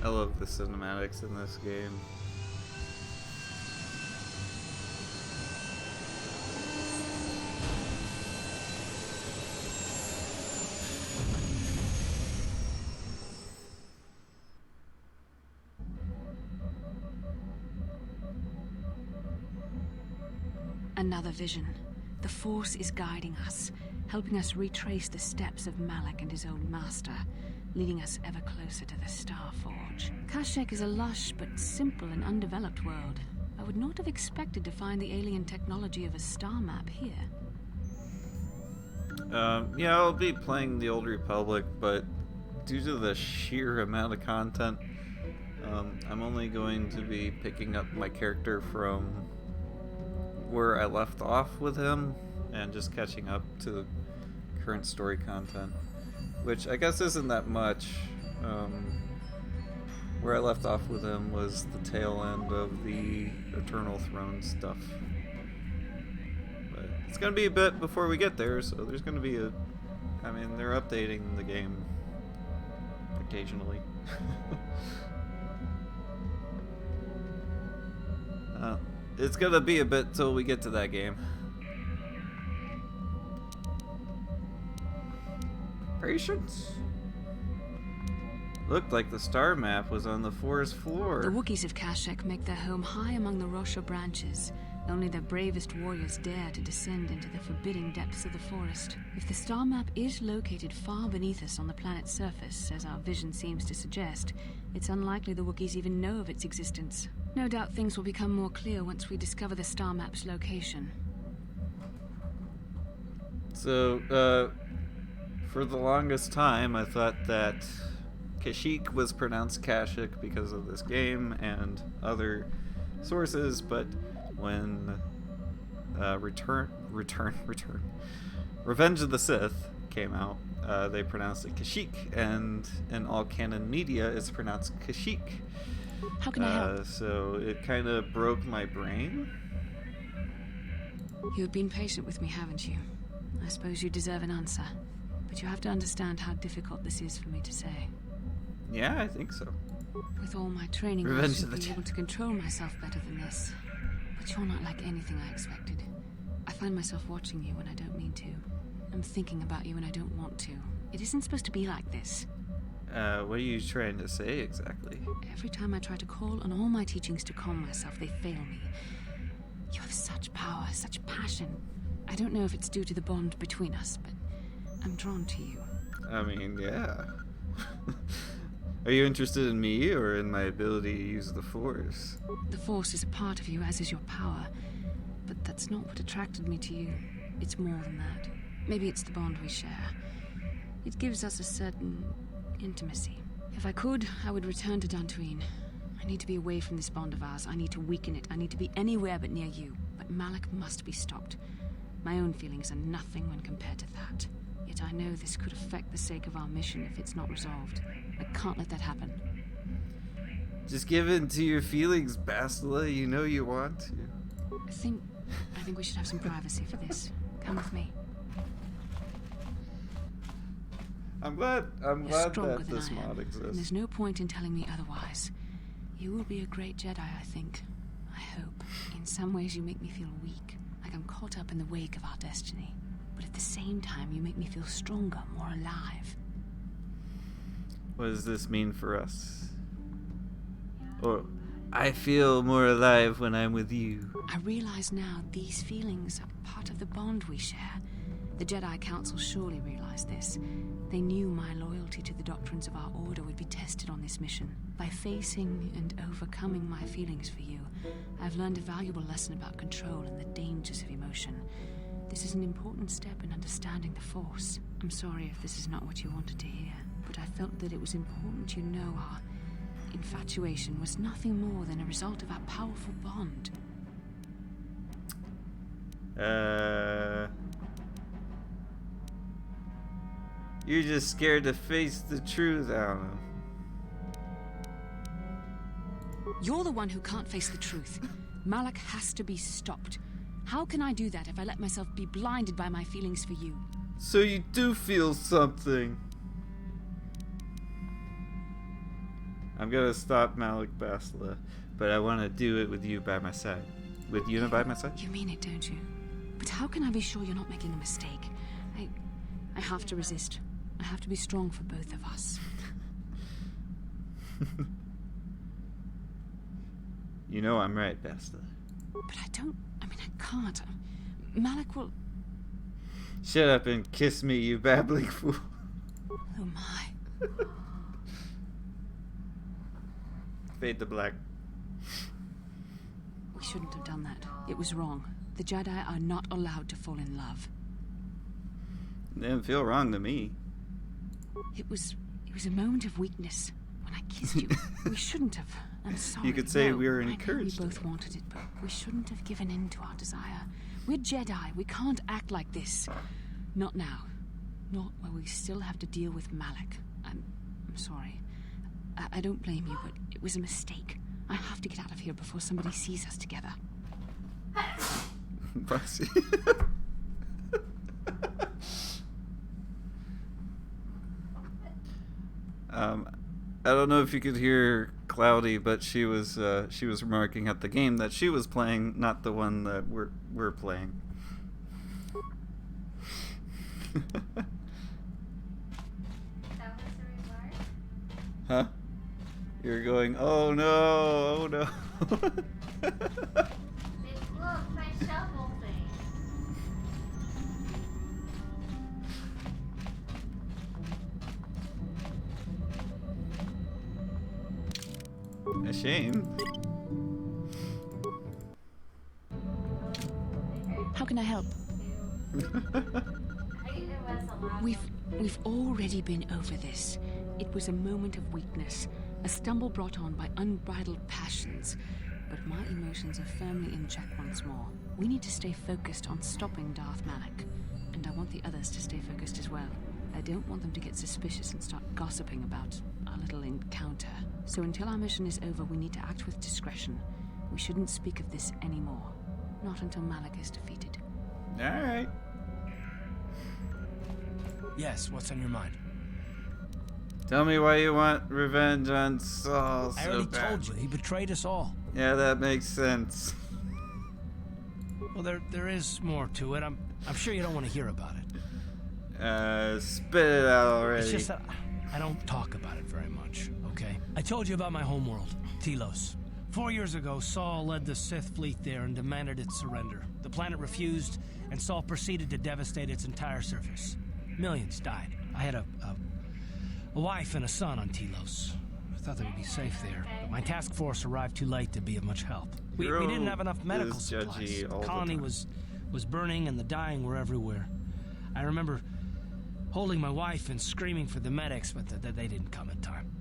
I love the cinematics in this game. Another vision. The Force is guiding us, helping us retrace the steps of Malak and his old master, leading us ever closer to the Star Forge. Kashyyyk is a lush but simple and undeveloped world. I would not have expected to find the alien technology of a star map here. Yeah, I'll be playing the Old Republic, but due to the sheer amount of content, I'm only going to be picking up my character from where I left off with him and just catching up to current story content, which I guess isn't that much. Where I left off with him was the tail end of the Eternal Throne stuff. But it's gonna be a bit before we get there, so there's gonna be I mean, they're updating the game occasionally. It's gonna be a bit till we get to that game. Patience? Looked like the star map was on the forest floor. The Wookiees of Kashyyyk make their home high among the Rosha branches. Only their bravest warriors dare to descend into the forbidding depths of the forest. If the star map is located far beneath us on the planet's surface, as our vision seems to suggest, it's unlikely the Wookiees even know of its existence. No doubt things will become more clear once we discover the star map's location. So, for the longest time, I thought that Kashyyyk was pronounced Kashyyyk because of this game and other sources, but when Revenge of the Sith came out, they pronounced it Kashyyyk, and in all canon media, it's pronounced Kashyyyk. How can I help? So it kind of broke my brain. You have been patient with me, haven't you? I suppose you deserve an answer. But you have to understand how difficult this is for me to say. Yeah, I think so. With all my training, I should be able to control myself better than this. But you're not like anything I expected. I find myself watching you when I don't mean to. I'm thinking about you when I don't want to. It isn't supposed to be like this. What are you trying to say exactly? Every time I try to call on all my teachings to calm myself, they fail me. You have such power, such passion. I don't know if it's due to the bond between us, but I'm drawn to you. I mean, yeah. Are you interested in me or in my ability to use the Force? The Force is a part of you, as is your power. But that's not what attracted me to you. It's more than that. Maybe it's the bond we share. It gives us a certain intimacy. If I could, I would return to Dantooine. I need to be away from this bond of ours. I need to weaken it. I need to be anywhere but near you. But Malik must be stopped. My own feelings are nothing when compared to that. Yet I know this could affect the sake of our mission if it's not resolved. I can't let that happen. Just give in to your feelings, Bastila. You know you want to. I think we should have some privacy for this. Come with me. I'm glad that this mod and exists. there's no point in telling me otherwise. You will be a great Jedi, I think. I hope. In some ways you make me feel weak, like I'm caught up in the wake of our destiny. But at the same time, you make me feel stronger, more alive. What does this mean for us? Or, I feel more alive when I'm with you. I realize now these feelings are part of the bond we share. The Jedi Council surely realized this. They knew my loyalty to the doctrines of our order would be tested on this mission. By facing and overcoming my feelings for you, I've learned a valuable lesson about control and the dangers of emotion. This is an important step in understanding the Force. I'm sorry if this is not what you wanted to hear, but I felt that it was important you know our infatuation was nothing more than a result of our powerful bond. You're just scared to face the truth, Anna. You're the one who can't face the truth. Malik has to be stopped. How can I do that if I let myself be blinded by my feelings for you? So you do feel something. I'm gonna stop Malik Bastila, but I want to do it with you by my side. With Yuna by my side? You mean it, don't you? But how can I be sure you're not making a mistake? I have to resist. I have to be strong for both of us. You know I'm right, Bastila. But I can't. Malik will... Shut up and kiss me, you babbling fool. Oh my. Fade to black. We shouldn't have done that. It was wrong. The Jedi are not allowed to fall in love. It didn't feel wrong to me. It was a moment of weakness. When I kissed you, we shouldn't have. I'm sorry. You could say No, we were I know encouraged. we both wanted it, but we shouldn't have given in to our desire. We're Jedi. We can't act like this. Not now. Not while we still have to deal with Malik. I'm sorry. I don't blame you, but it was a mistake. I have to get out of here before somebody sees us together. Bossy. I don't know if you could hear Cloudy, but she was remarking at the game that she was playing, not the one that we're playing. Huh? You're going, oh no, oh no. Look, my shovel thing. A shame. How can I help? that's the last We've one. we've already been over this. It was a moment of weakness, a stumble brought on by unbridled passions. But my emotions are firmly in check once more. We need to stay focused on stopping Darth Malak, and I want the others to stay focused as well. I don't want them to get suspicious and start gossiping about our little encounter. So until our mission is over, we need to act with discretion. We shouldn't speak of this anymore. Not until Malak is defeated. Alright. Yes, what's on your mind? Tell me why you want revenge on Saul I so already badly. told you, he betrayed us all. Yeah, that makes sense. Well, there is more to it. I'm sure you don't want to hear about it. Spit it out already. It's just that I don't talk about it very much, okay? I told you about my homeworld, Telos. 4 years ago, Saul led the Sith fleet there and demanded its surrender. The planet refused, and Saul proceeded to devastate its entire surface. Millions died. I had a wife and a son on Telos. I thought they would be safe there, but my task force arrived too late to be of much help. We didn't have enough medical is supplies. judgy all The the colony time. was burning and the dying were everywhere. I remember holding my wife and screaming for the medics, but they didn't come in time.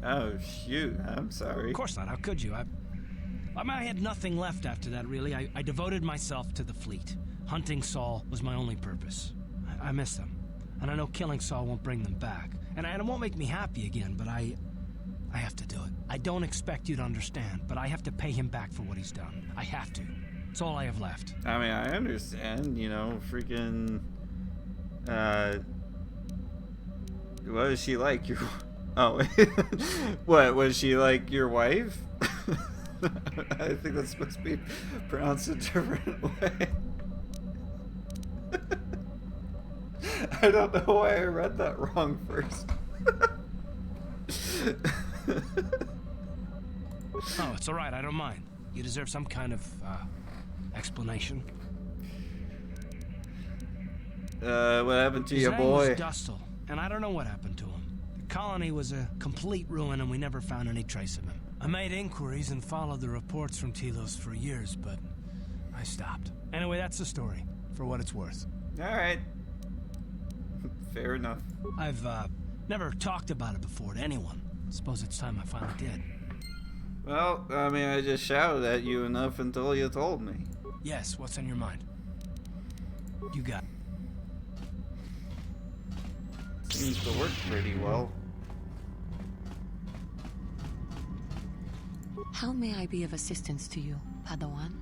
Oh, shoot. I'm sorry. Of course not. How could you? I had nothing left after that, really. I devoted myself to the fleet. Hunting Saul was my only purpose. I miss them. And I know killing Saul won't bring them back. And it won't make me happy again, but I have to do it. I don't expect you to understand, but I have to pay him back for what he's done. I have to. It's all I have left. I mean, I understand, you know, freaking... What is she like? Your... Oh, what? Was she like your wife? I think that's supposed to be pronounced a different way. I don't know why I read that wrong first. Oh, it's all right. I don't mind. You deserve some kind of, explanation. What happened to His your name boy? was Dustle, and I don't know what happened to him. The colony was a complete ruin, and we never found any trace of him. I made inquiries and followed the reports from Telos for years, but I stopped. Anyway, that's the story, for what it's worth. Alright. Fair enough. I've, never talked about it before to anyone. Suppose it's time I finally did. Well, I mean, I just shouted at you enough until you told me. Yes, what's on your mind? You got it. Seems to work pretty well. How may I be of assistance to you, Padawan?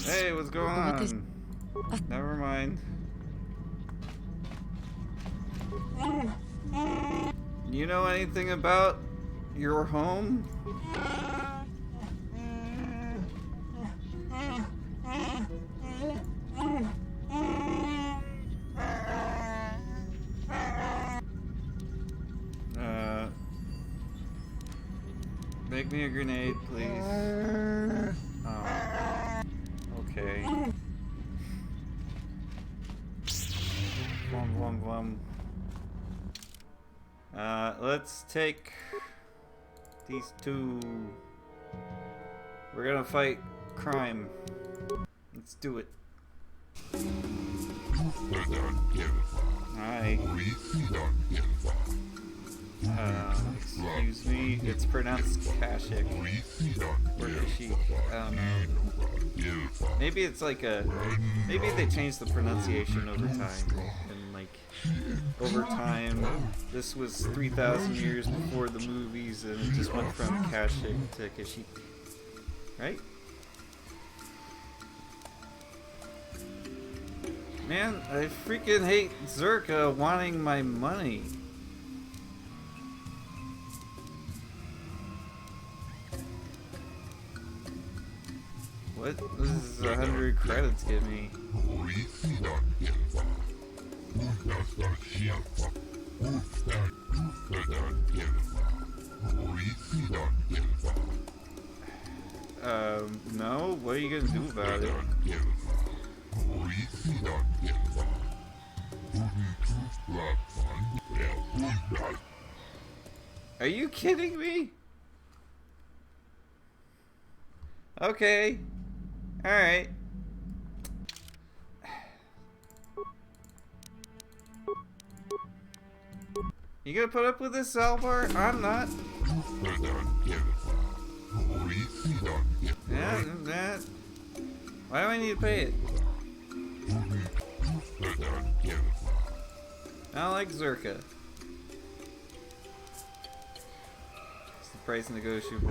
Hey, what's going What is- on? Never mind. You know anything about your home? Make me a grenade, please. Oh. Okay. Glum, glum, glum. Let's take these two. We're gonna fight crime. Let's do it. Hi. Excuse me, it's pronounced Kashyyyk. Or Kashyyyk, I don't know. Maybe it's like a... Maybe they changed the pronunciation over time. And like, over time, this was 3,000 years before the movies, and it just went from Kashyyyk to Kashyyyk. Right? Man, I freaking hate Zerka wanting my money. What does 100 credits give me? No? What are you gonna do about it? Are you kidding me? Okay. Alright. You gonna put up with this, Zalbar? I'm not. Yeah, that. Why do I need to pay it? I don't like Zerka. Is the price negotiable?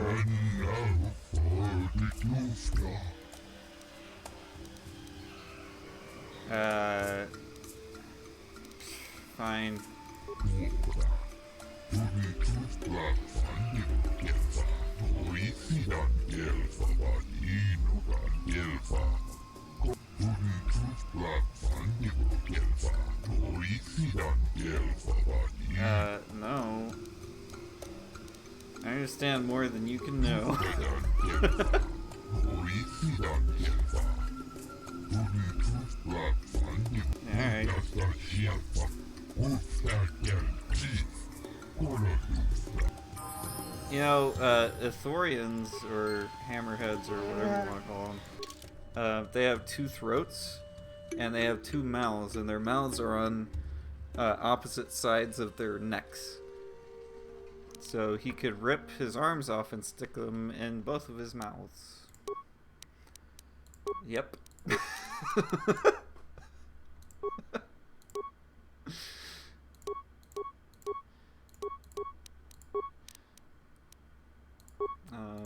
Fine. No. I understand more than you can know. Alright. You know, Ithorians, or Hammerheads, or whatever you want to call them, they have two throats, and they have two mouths, and their mouths are on opposite sides of their necks. So he could rip his arms off and stick them in both of his mouths. Yep.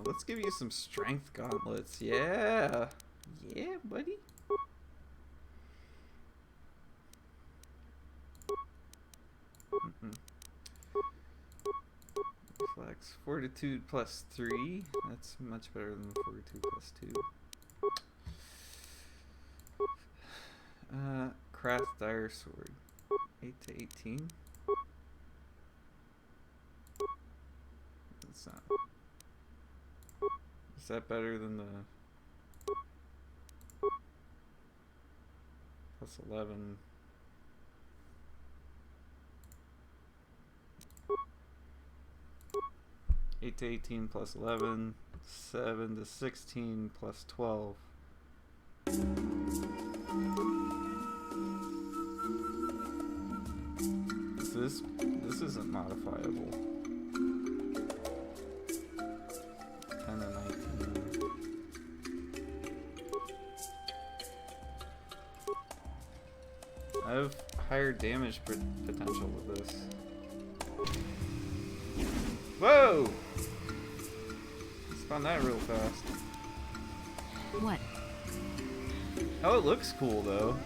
Let's give you some strength gauntlets. Yeah. Yeah, buddy. Reflex. Fortitude +3. That's much better than Fortitude +2. Craft Dire Sword. 8 to 18. That's not. Is that better than the +11? +8 to 18 +11, 7 to 16 +12. This isn't modifiable. 10 to 19. I have higher damage potential with this. Whoa! Spun that real fast. What? Oh, it looks cool though.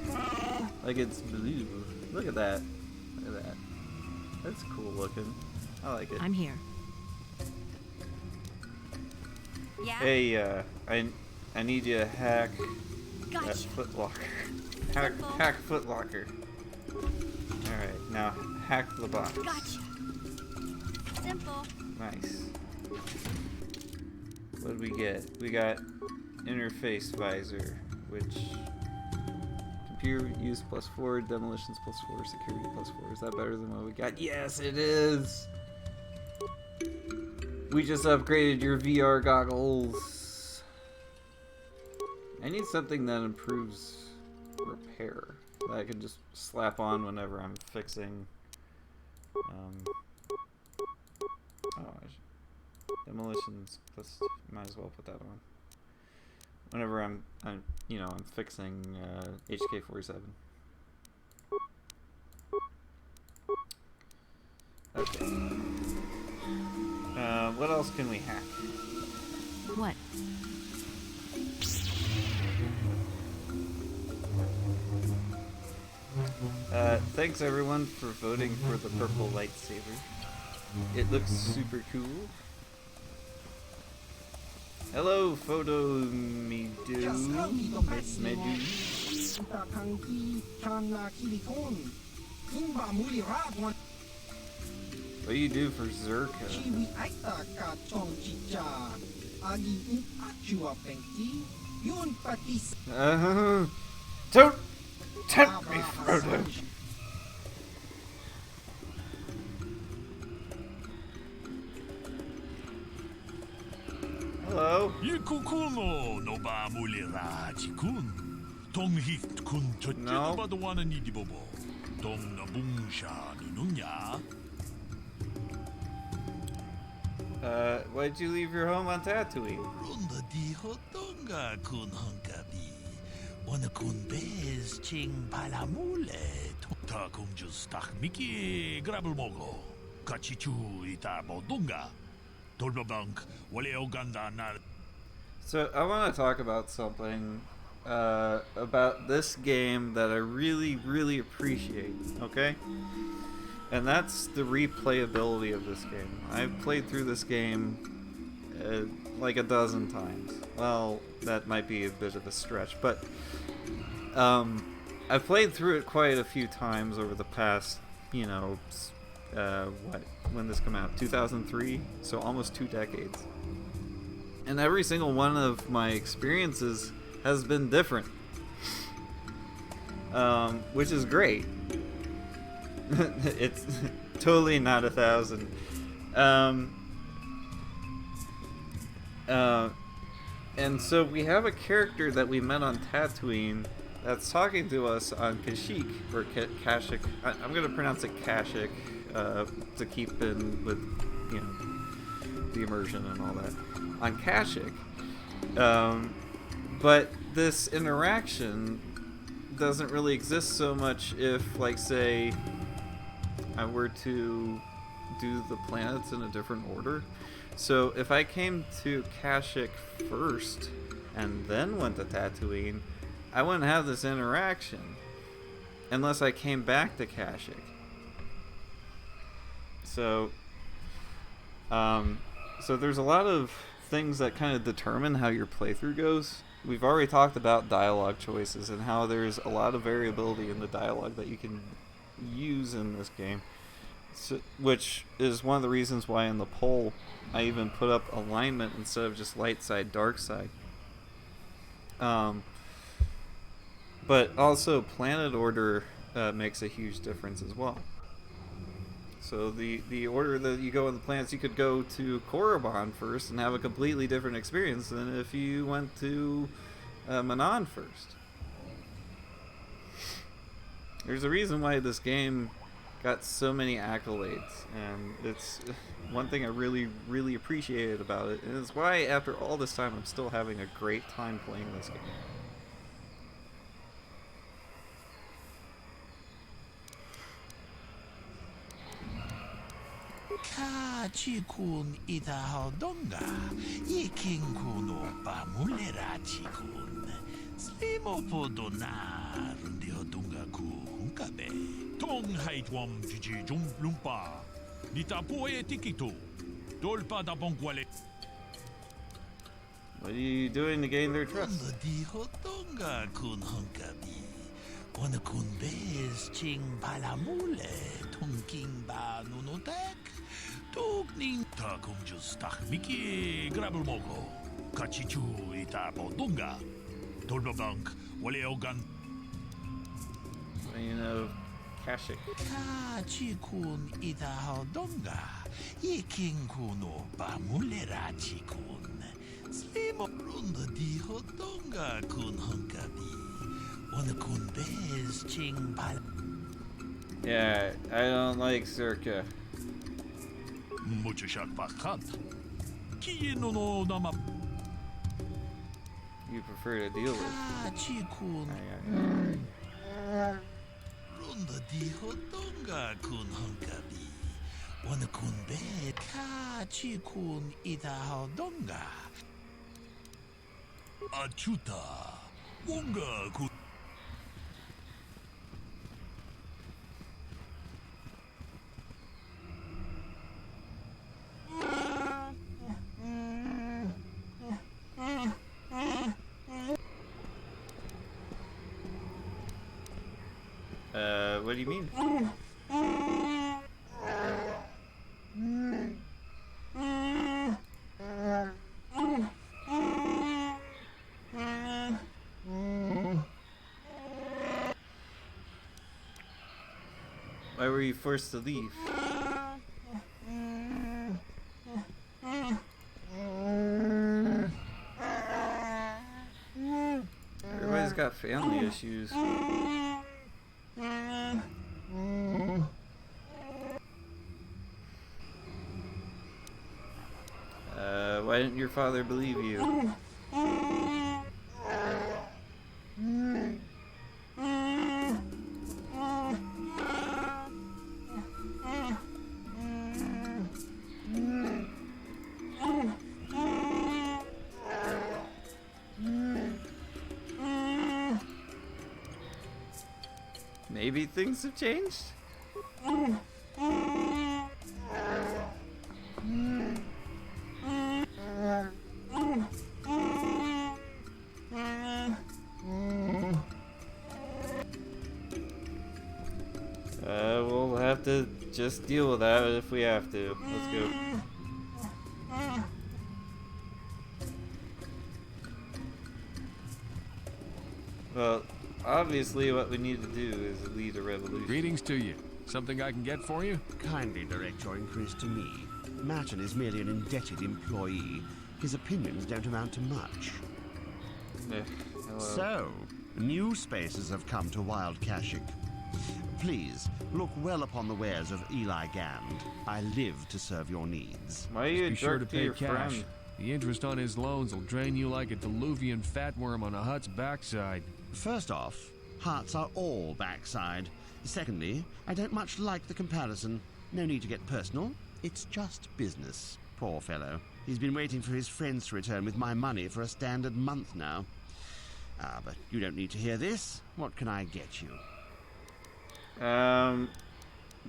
Like it's blue. Look at that. Look at that. That's cool looking. I like it. I'm here. Yeah? Hey, I need you to hack that Gotcha. footlocker. Hack footlocker. Alright, now hack the box. Gotcha. Simple. Nice. What did we get? We got interface visor, which computer use +4, demolitions +4, security +4. Is that better than what we got? Yes, it is. We just upgraded your VR goggles. I need something that improves repair that I can just slap on whenever I'm fixing. Demolitions plus, might as well put that on. Whenever I'm fixing HK-47. Okay. What else can we hack? What? Thanks everyone for voting for the purple lightsaber. It looks super cool. Hello, Photo Medu. What do you do for Zerka? Don't tempt me, Frodo. Hello. No. Why'd you leave your home on Tatooine? Runda di hotonga kun hunkabi. Wana kun bez ching palamule. Ta kum just tak miki grabelmogo. Kachichu ita bodunga. Tolbabank wale oganda na. So I want to talk about something about this game that I really, really appreciate. Okay. And that's the replayability of this game. I've played through this game like a dozen times. Well, that might be a bit of a stretch, but I've played through it quite a few times over the past, you know, when this came out? 2003? So almost 2 decades. And every single one of my experiences has been different. Which is great. It's totally not 1,000. And so we have a character that we met on Tatooine that's talking to us on Kashyyyk, or Kashyyyk. I'm going to pronounce it Kashyyyk to keep in with, you know, the immersion and all that. On Kashyyyk. But this interaction doesn't really exist so much if, like, say, I were to do the planets in a different order. So if I came to Kashyyyk first and then went to Tatooine, I wouldn't have this interaction unless I came back to Kashyyyk. So there's a lot of things that kind of determine how your playthrough goes. We've already talked about dialogue choices and how there's a lot of variability in the dialogue that you can use in this game, so, which is one of the reasons why in the poll I even put up alignment instead of just light side, dark side. But also planet order makes a huge difference as well. So the order that you go in the planets, you could go to Korriban first and have a completely different experience than if you went to Manon first. There's a reason why this game got so many accolades, and it's one thing I really, really appreciated about it, and it's why after all this time I'm still having a great time playing this game. Kachikun ita hodonga. Yikin kuno pamulera chikun. Slimo podona rundi hodonga ku hunkabe. Tong haitwam jiji jum lumpa. Nita poe tikito. Dolpa da bongwale. What are you doing to gain their trust? Rundi di hodonga kun hunkabi. Wana kun bez ching palamule. Tunking ba nunotek. Tugning takum just tak miki grabelmogo. Kachichu ita bodunga. Tolbabank wale ogan. What do you know of Kashyyyk? Kachikun ita hodonga. Yiking kuno pamulera chikun. Slimo runda di hodonga kun hunkabi. Wana kun bez ching pal. Yeah, I don't like Circa. Mucho shak bakant. Kino no nama. You prefer to deal with. Kachikun. Runda di hodonga kun hunkabi. Wana kun be. Kachikun ita hodonga. Achuta. Wonga kun. What do you mean? Why were you forced to leave? Everybody's got family issues. Why didn't your father believe you? Maybe things have changed? We'll have to just deal with that if we have to. Let's go. Well, obviously what we need to do is lead a revolution. Greetings to you. Something I can get for you? Kindly direct your inquiries to me. Martin is merely an indebted employee. His opinions don't amount to much. Hello. So, new spaces have come to Wild Kashyyyk. Please, look well upon the wares of Eli Gand. I live to serve your needs. Why are you a Be sure to jerk to pay your cash. friend? The interest on his loans will drain you like a diluvian fatworm on a hut's backside. First off, hearts are all backside. Secondly, I don't much like the comparison. No need to get personal. It's just business. Poor fellow. He's been waiting for his friends to return with my money for a standard month now. Ah, but you don't need to hear this. What can I get you?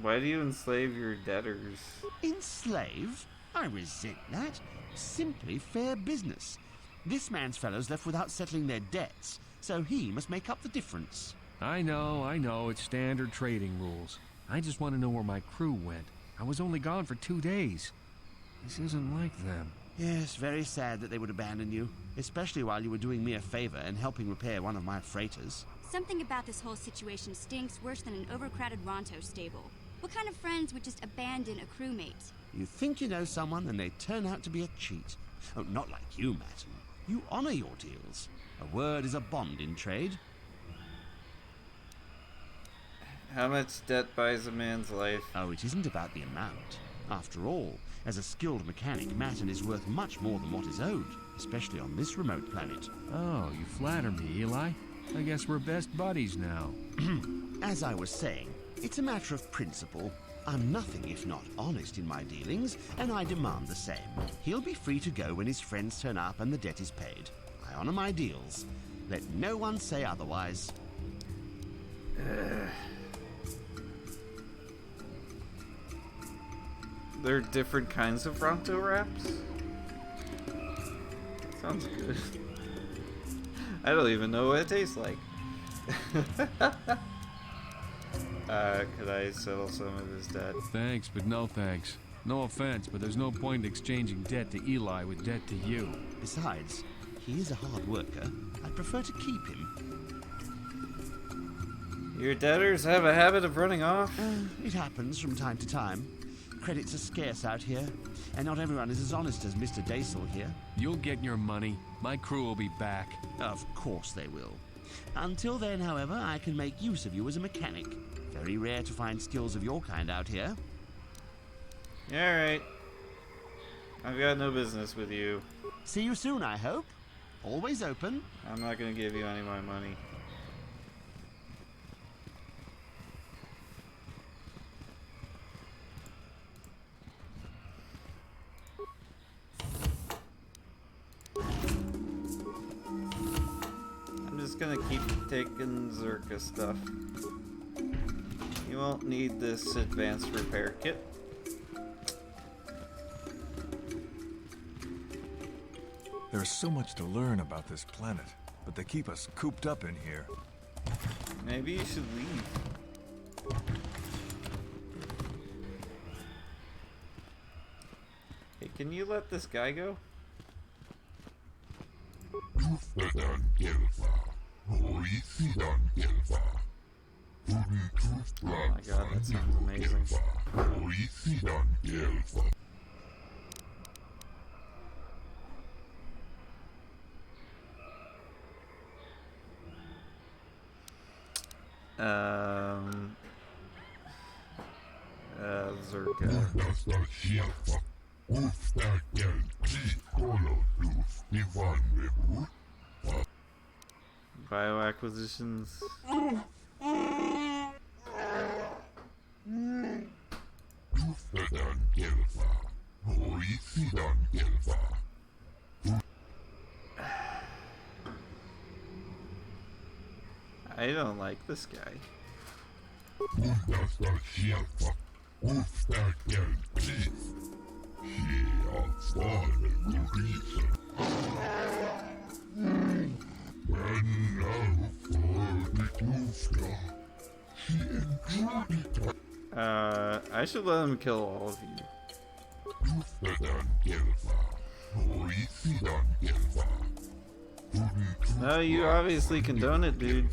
Why do you enslave your debtors? Enslave? I resent that. Simply fair business. This man's fellows left without settling their debts, so he must make up the difference. I know, it's standard trading rules. I just want to know where my crew went. I was only gone for 2 days. This isn't like them. Yes, very sad that they would abandon you, especially while you were doing me a favor and helping repair one of my freighters. Something about this whole situation stinks worse than an overcrowded Ronto stable. What kind of friends would just abandon a crewmate? You think you know someone and they turn out to be a cheat. Oh, not like you, Martin. You honor your deals. A word is a bond in trade. How much debt buys a man's life? Oh, it isn't about the amount. After all, as a skilled mechanic, Martin is worth much more than what is owed, especially on this remote planet. Oh, you flatter me, Eli. I guess we're best buddies now. As I was saying, it's a matter of principle. I'm nothing if not honest in my dealings, and I demand the same. He'll be free to go when his friends turn up and the debt is paid. I honor my deals. Let no one say otherwise. There are different kinds of Ronto wraps? Sounds good. I don't even know what it tastes like. Could I settle some of his debt? Thanks, but no thanks. No offense, but there's no point in exchanging debt to Eli with debt to you. Besides, he is a hard worker. I'd prefer to keep him. Your debtors have a habit of running off? It happens from time to time. Credits are scarce out here, and not everyone is as honest as Mr. Daisel here. You'll get your money. My crew will be back. Of course they will. Until then, however, I can make use of you as a mechanic. Very rare to find skills of your kind out here. Alright. I've got no business with you. See you soon, I hope. Always open. I'm not gonna give you any of my money. I'm just gonna keep taking Zerka stuff. You won't need this advanced repair kit. There's so much to learn about this planet, but they keep us cooped up in here. Maybe you should leave. Hey, can you let this guy go? Oh my god, that sounds amazing. Zerka. Bioacquisitions. I don't like this guy. I should let him kill all of you. No, you obviously condone it, dude.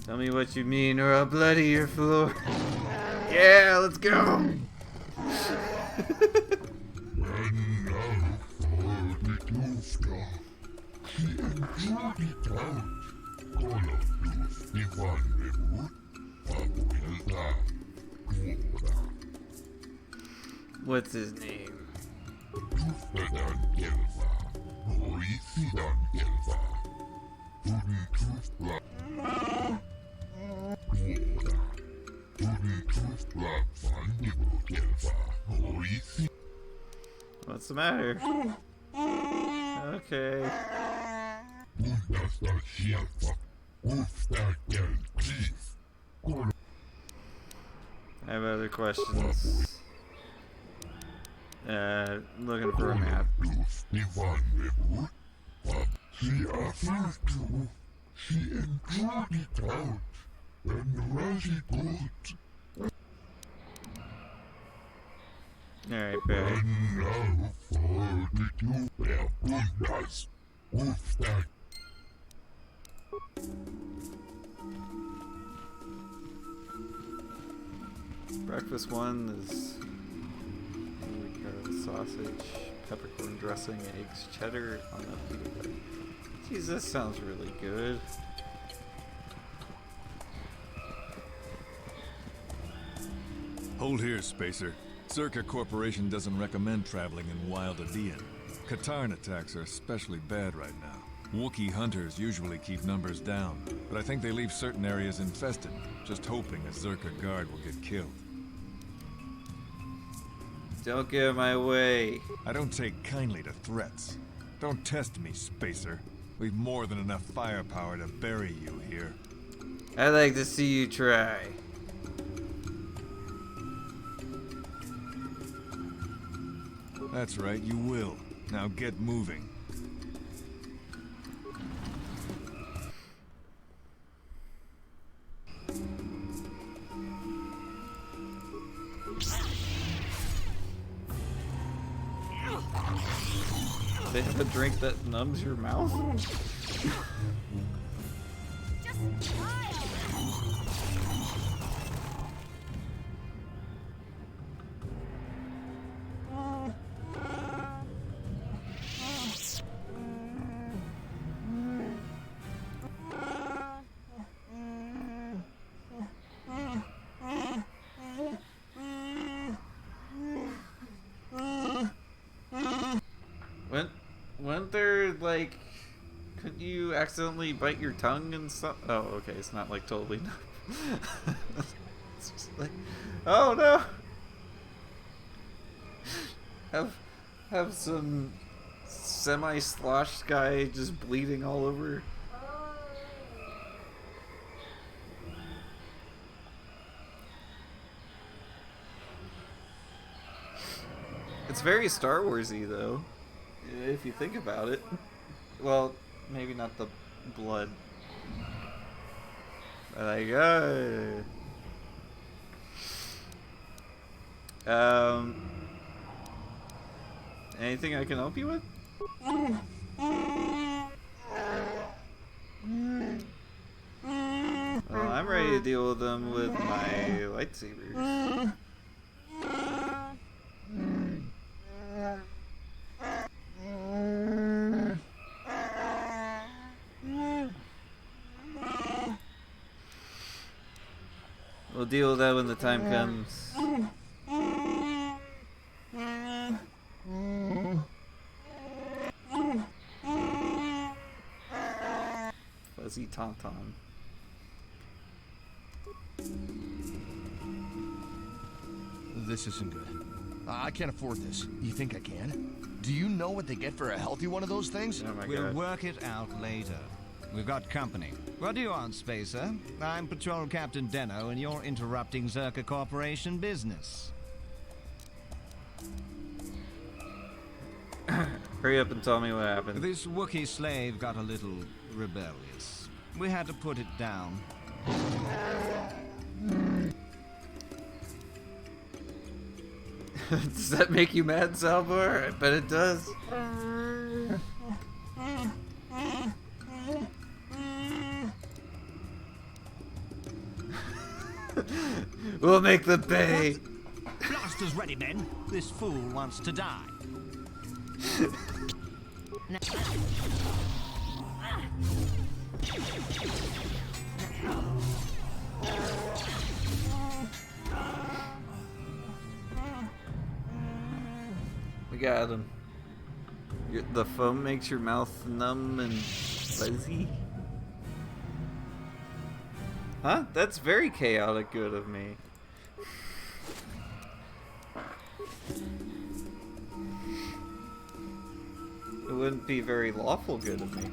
Tell me what you mean or I'll bloody your floor. Yeah, let's go! What's his name? What's the matter? Okay. I have other questions. Looking for a map. Alright, Barry. Breakfast one is sausage, peppercorn dressing, eggs, cheddar on the pita. Jeez, this sounds really good. Hold here, Spacer. Zerka Corporation doesn't recommend traveling in Wild Adean. Katarn attacks are especially bad right now. Wookiee hunters usually keep numbers down, but I think they leave certain areas infested, just hoping a Zerka guard will get killed. Don't get in my way. I don't take kindly to threats. Don't test me, Spacer. We've more than enough firepower to bury you here. I'd like to see you try. That's right, you will. Now get moving. They have a drink that numbs your mouth? Wouldn't there, like, couldn't you accidentally bite your tongue and stuff? Oh, okay, it's not, like, totally it's just like, oh no! Have some semi-sloshed guy just bleeding all over. It's very Star Wars-y, though. If you think about it. Well, maybe not the blood. Like, anything I can help you with? Well, I'm ready to deal with them with my lightsabers. We'll deal with that when the time comes. Fuzzy Tauntaun. This isn't good. I can't afford this. You think I can? Do you know what they get for a healthy one of those things? Oh my We'll god. work it out later. We've got company. What do you want, Spacer? I'm Patrol Captain Deno, and you're interrupting Zerka Corporation business. Hurry up and tell me what happened. This Wookiee slave got a little rebellious. We had to put it down. Does that make you mad, Salvor? I bet it does. We'll make the pay. Blasters ready, men. This fool wants to die. We got him. The foam makes your mouth numb and fuzzy. Huh? That's very chaotic good of me. It wouldn't be very lawful good of me.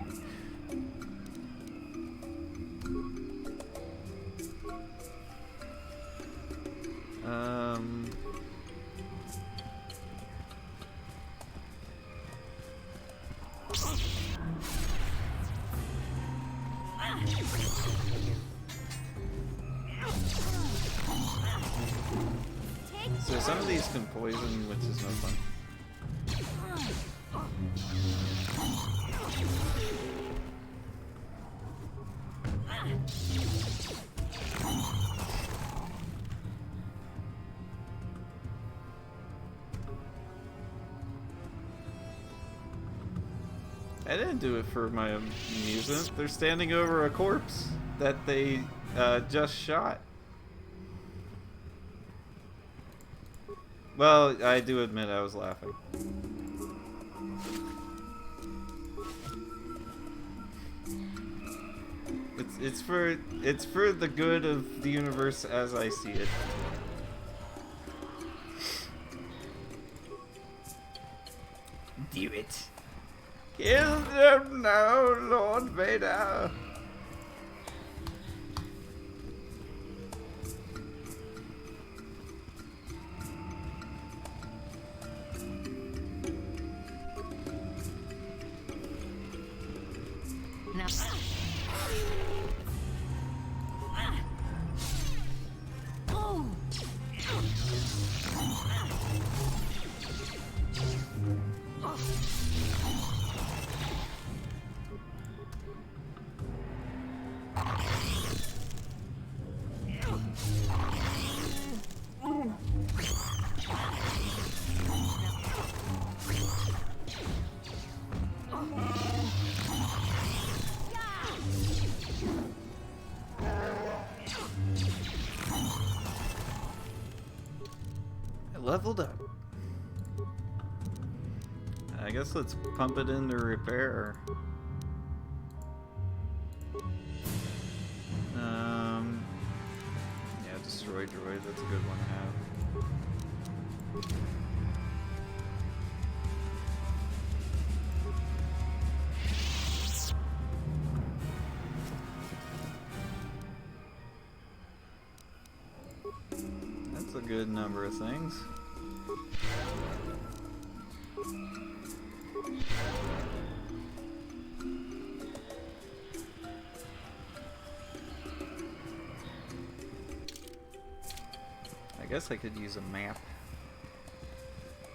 So some of these can poison, which is no fun. I didn't do it for my amusement. They're standing over a corpse that they just shot. Well, I do admit I was laughing. It's for the good of the universe as I see it. Do it. Kill them now, Lord Vader. Leveled up. I guess let's pump it into repair. Yeah, destroy droid. That's a good one to have. That's a good number of things. I guess I could use a map.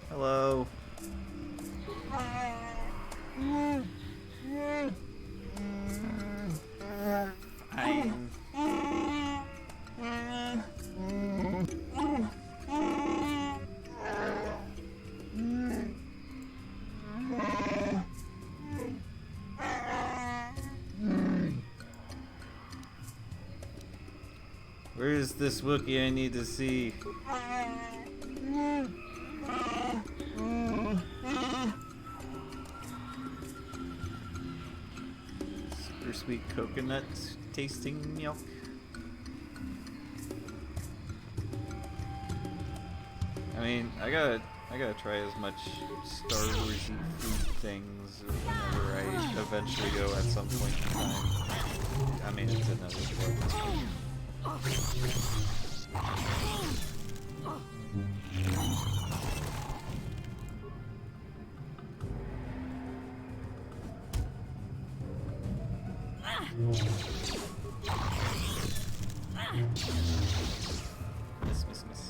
Hello. Fine. Where's this Wookiee I need to see? Super sweet coconut tasting milk. I mean, I gotta try as much Star Warsy food things whenever I eventually go at some point in time. I mean, it's inevitable. Miss, miss, miss.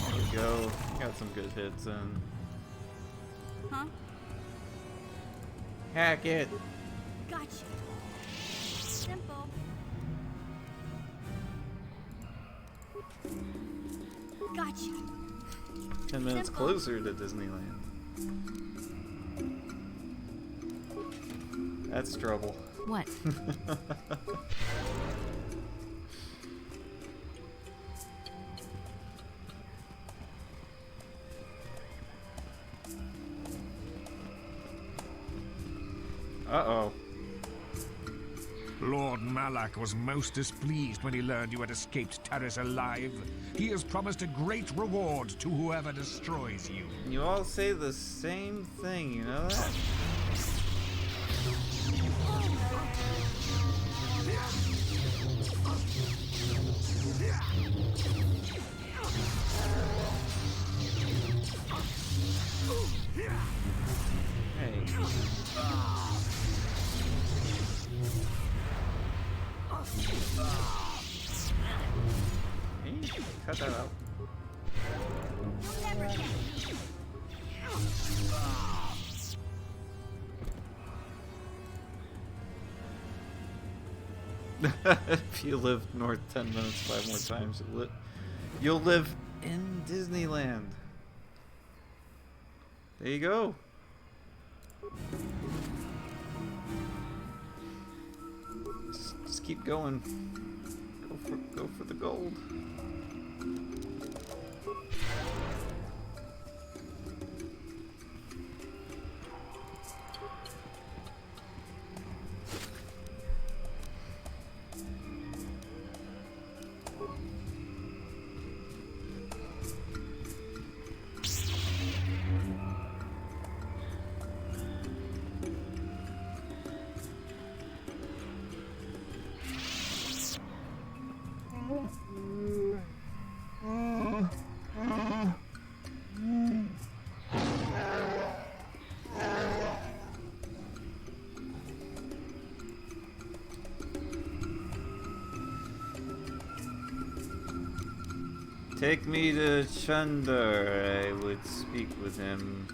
There we go. Got some good hits in. Huh? Hack it! Gotcha. Simple. Gotcha. 10 minutes Simple. closer to Disneyland. That's trouble. What? Uh-oh. Lord Malak was most displeased when he learned you had escaped Terrace alive. He has promised a great reward to whoever destroys you. You all say the same thing, you know that? Hey, cut that out. If you live north 10 minutes 5 more times, you'll live in Disneyland. There you go. Just keep going. Go for the gold. Take me to Chunder. I would speak with him.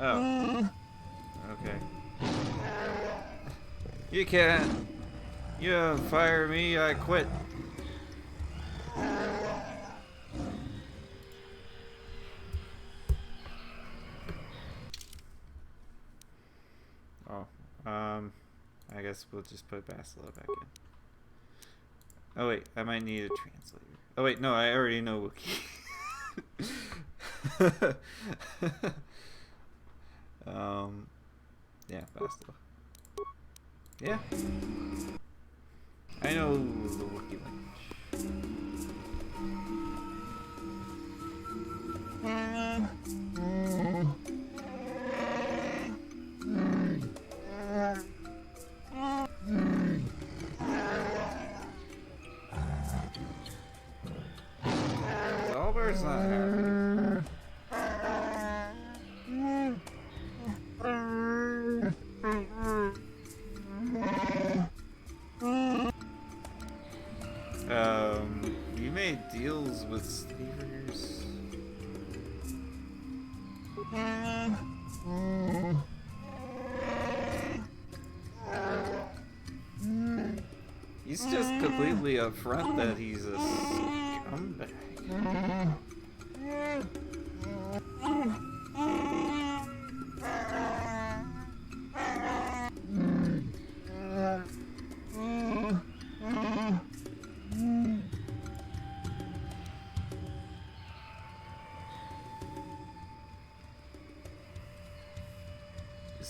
Oh. Okay. You can't. You fire me, I quit. Oh. I guess we'll just put Bastila back in. Oh wait, I might need a translator. Oh wait, no, I already know Wookiee. Yeah, Bastila. Yeah. I know the Wookiee Albert's not happy. You made deals with slavers. He's just completely upfront that he's a scumbag.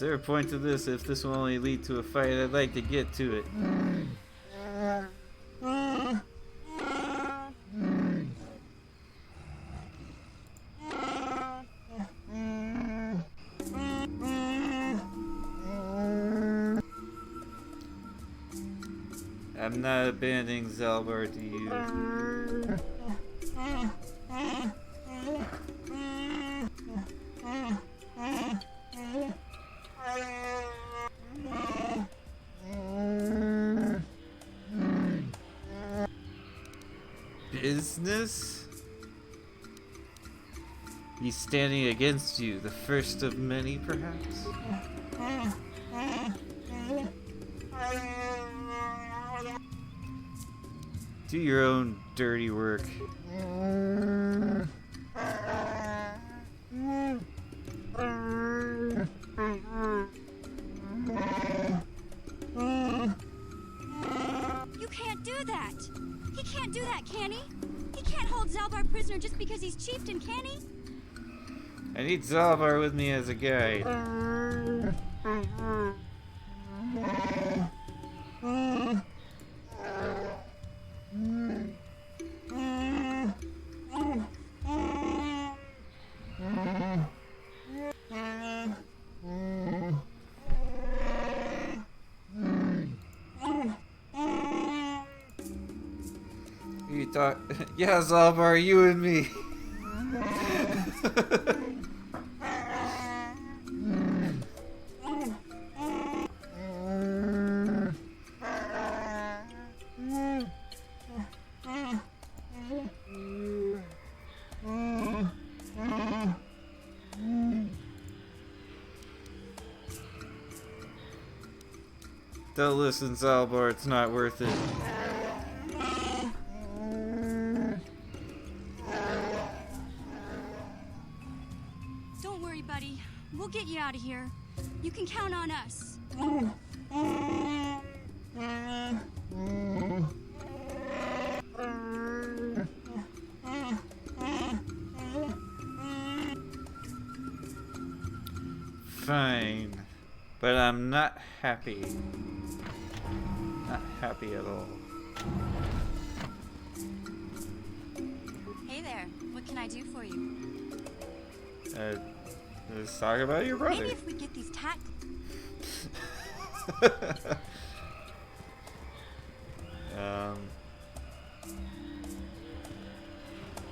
there a point to this? If this will only lead to a fight, I'd like to get to it. I'm not abandoning Zalbar to you. Business? He's standing against you, the first of many, perhaps? Do your own dirty work. You can't do that! He can't do that, can he? He can't hold Zalbar prisoner just because he's chieftain, can he? I need Zalbar with me as a guide. You thought, yeah, Zalbar, you and me. Don't listen, Zalbar, it's not worth it. Don't worry, buddy. We'll get you out of here. You can count on us. Fine. But I'm not happy. Not happy at all. Hey there. What can I do for you? Let's talk about your brother. Maybe if we get these tack...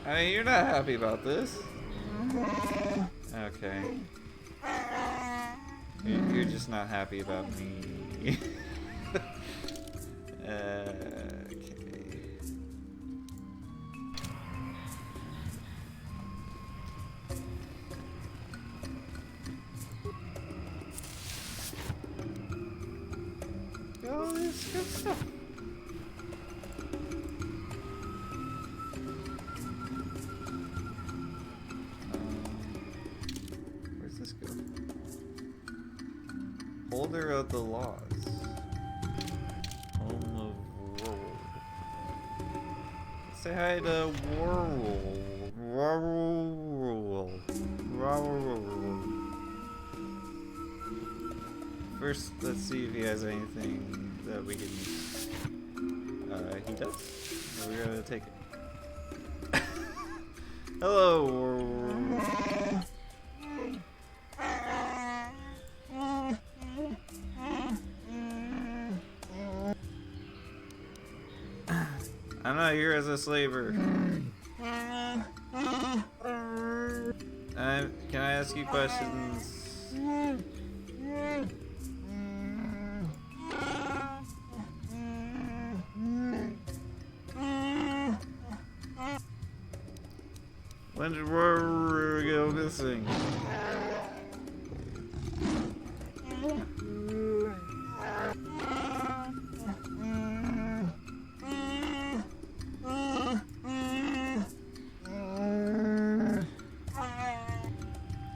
I mean, you're not happy about this. Okay. You're just not happy about me. Okay. All this good stuff. Where's this go? Holder of the laws. Home of World. Say hi to World. World. First, let's see if he has anything that we can use. He does. So we're gonna take it. Hello, World. I'm not here as a slaver. Can I ask you questions? When did Rory go missing?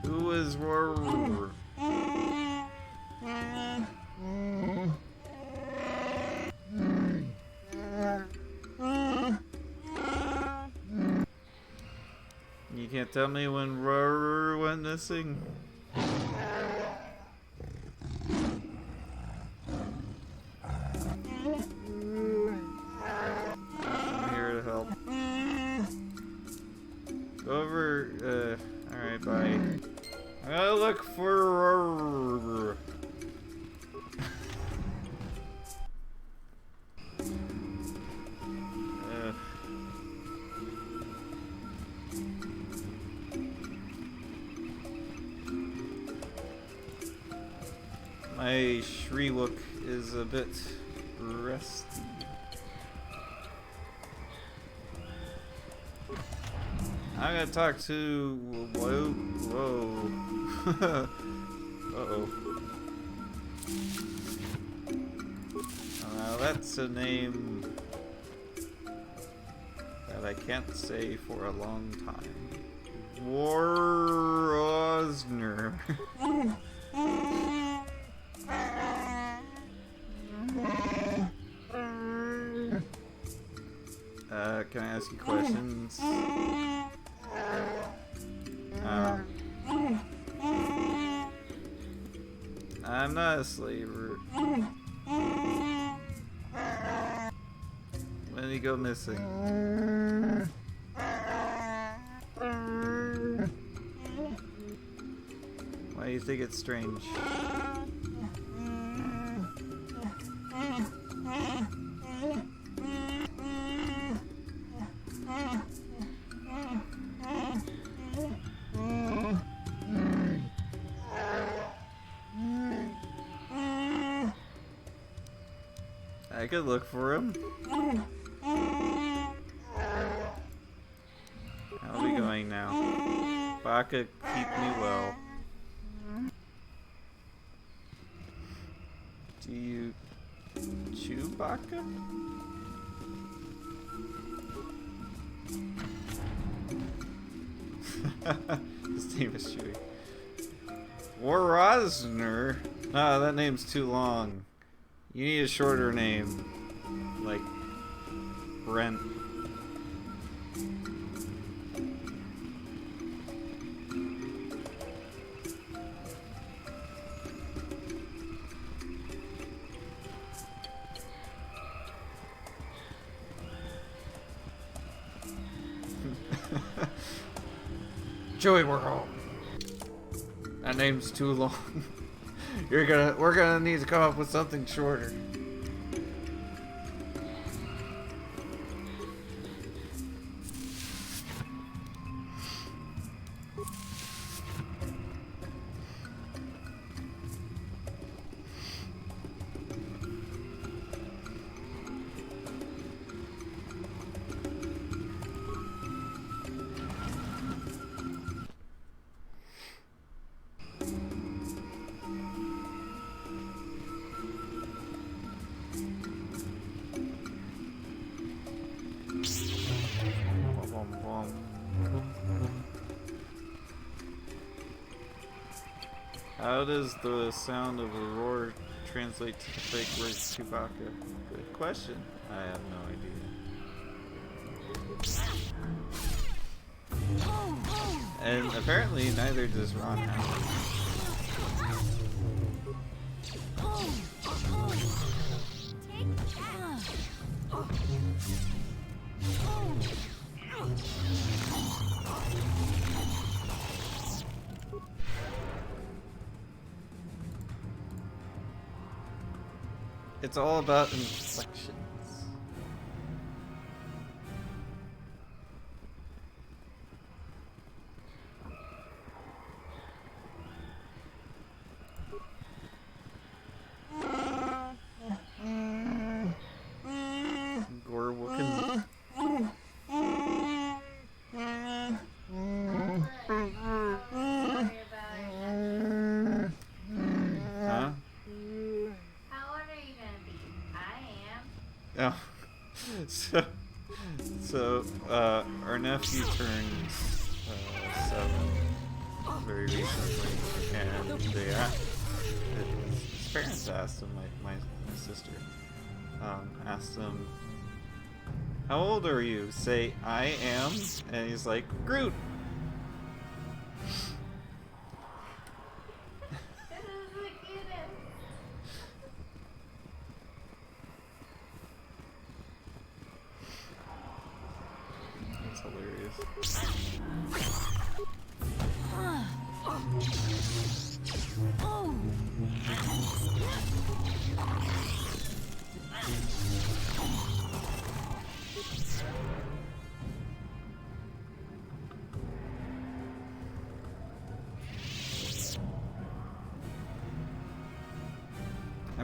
Who is Rory? You can't tell me when Rory went missing? My Shriwook is a bit rusty. I'm gonna talk to... Whoa. Uh-oh. That's a name that I can't say for a long time. Warosner. Can I ask you questions? I'm not a slaver. When did he go missing? Why do you think it's strange? I could look for him. How are we going now? Baka, keep me well. Do you chew Baka? His name is Chewy. Warosner? No, that name's too long. You need a shorter name. Like Brent. Joey, we're home. That name's too long. We're gonna need to come up with something shorter. How does the sound of a roar translate to the fake word Chewbacca? Good question. I have no idea. And apparently neither does Ron Howard. It's all about inflections. Gorwookin. Huh? Oh, so our nephew turned 7 very recently, and his parents asked him, my sister asked him, "How old are you?" Say, "I am," and he's like, "Groot."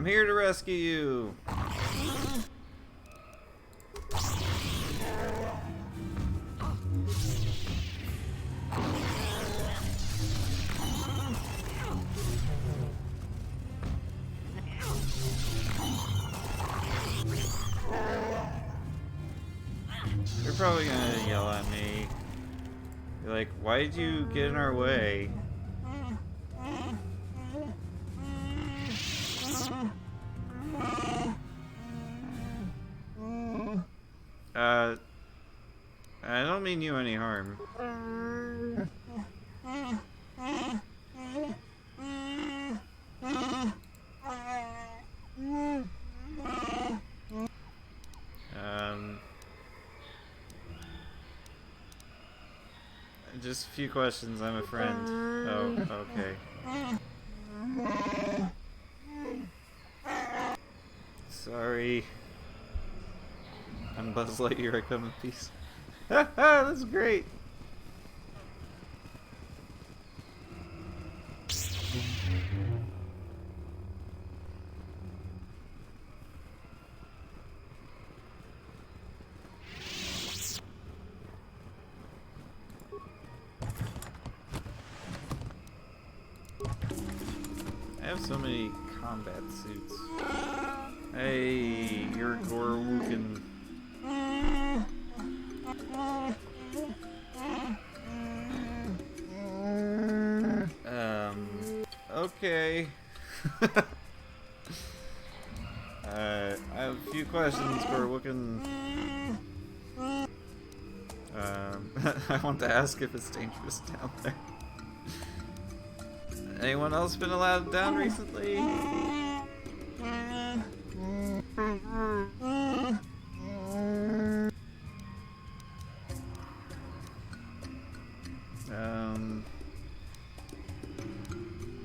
I'm here to rescue you. They're probably gonna yell at me. You're like, why did you get in our way? I don't mean you any harm. Just a few questions, I'm a friend. Oh, okay. Sorry. I'm Buzz Lightyear, I come in peace. That's great! I have so many combat suits. Hey, you're Gorwookin. Okay. I have a few questions for Wookin. I want to ask if it's dangerous down there. Anyone else been allowed down recently?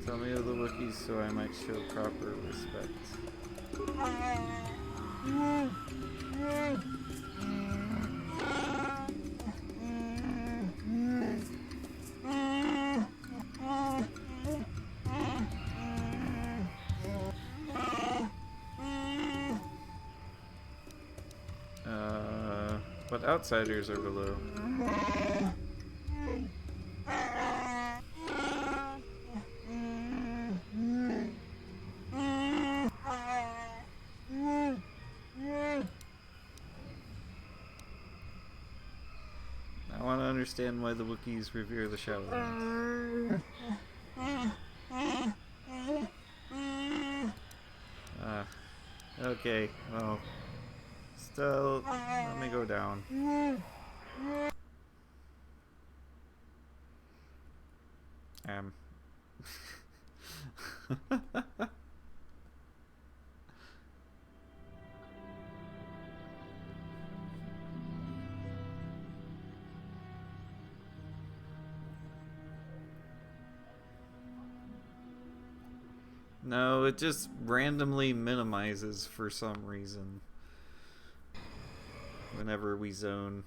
Tell me of the Wookiees so I might show proper respect. But outsiders are below. I want to understand why the Wookiees revere the Shadowlands. Okay, well, still, let me go down. No, it just randomly minimizes for some reason whenever we zone.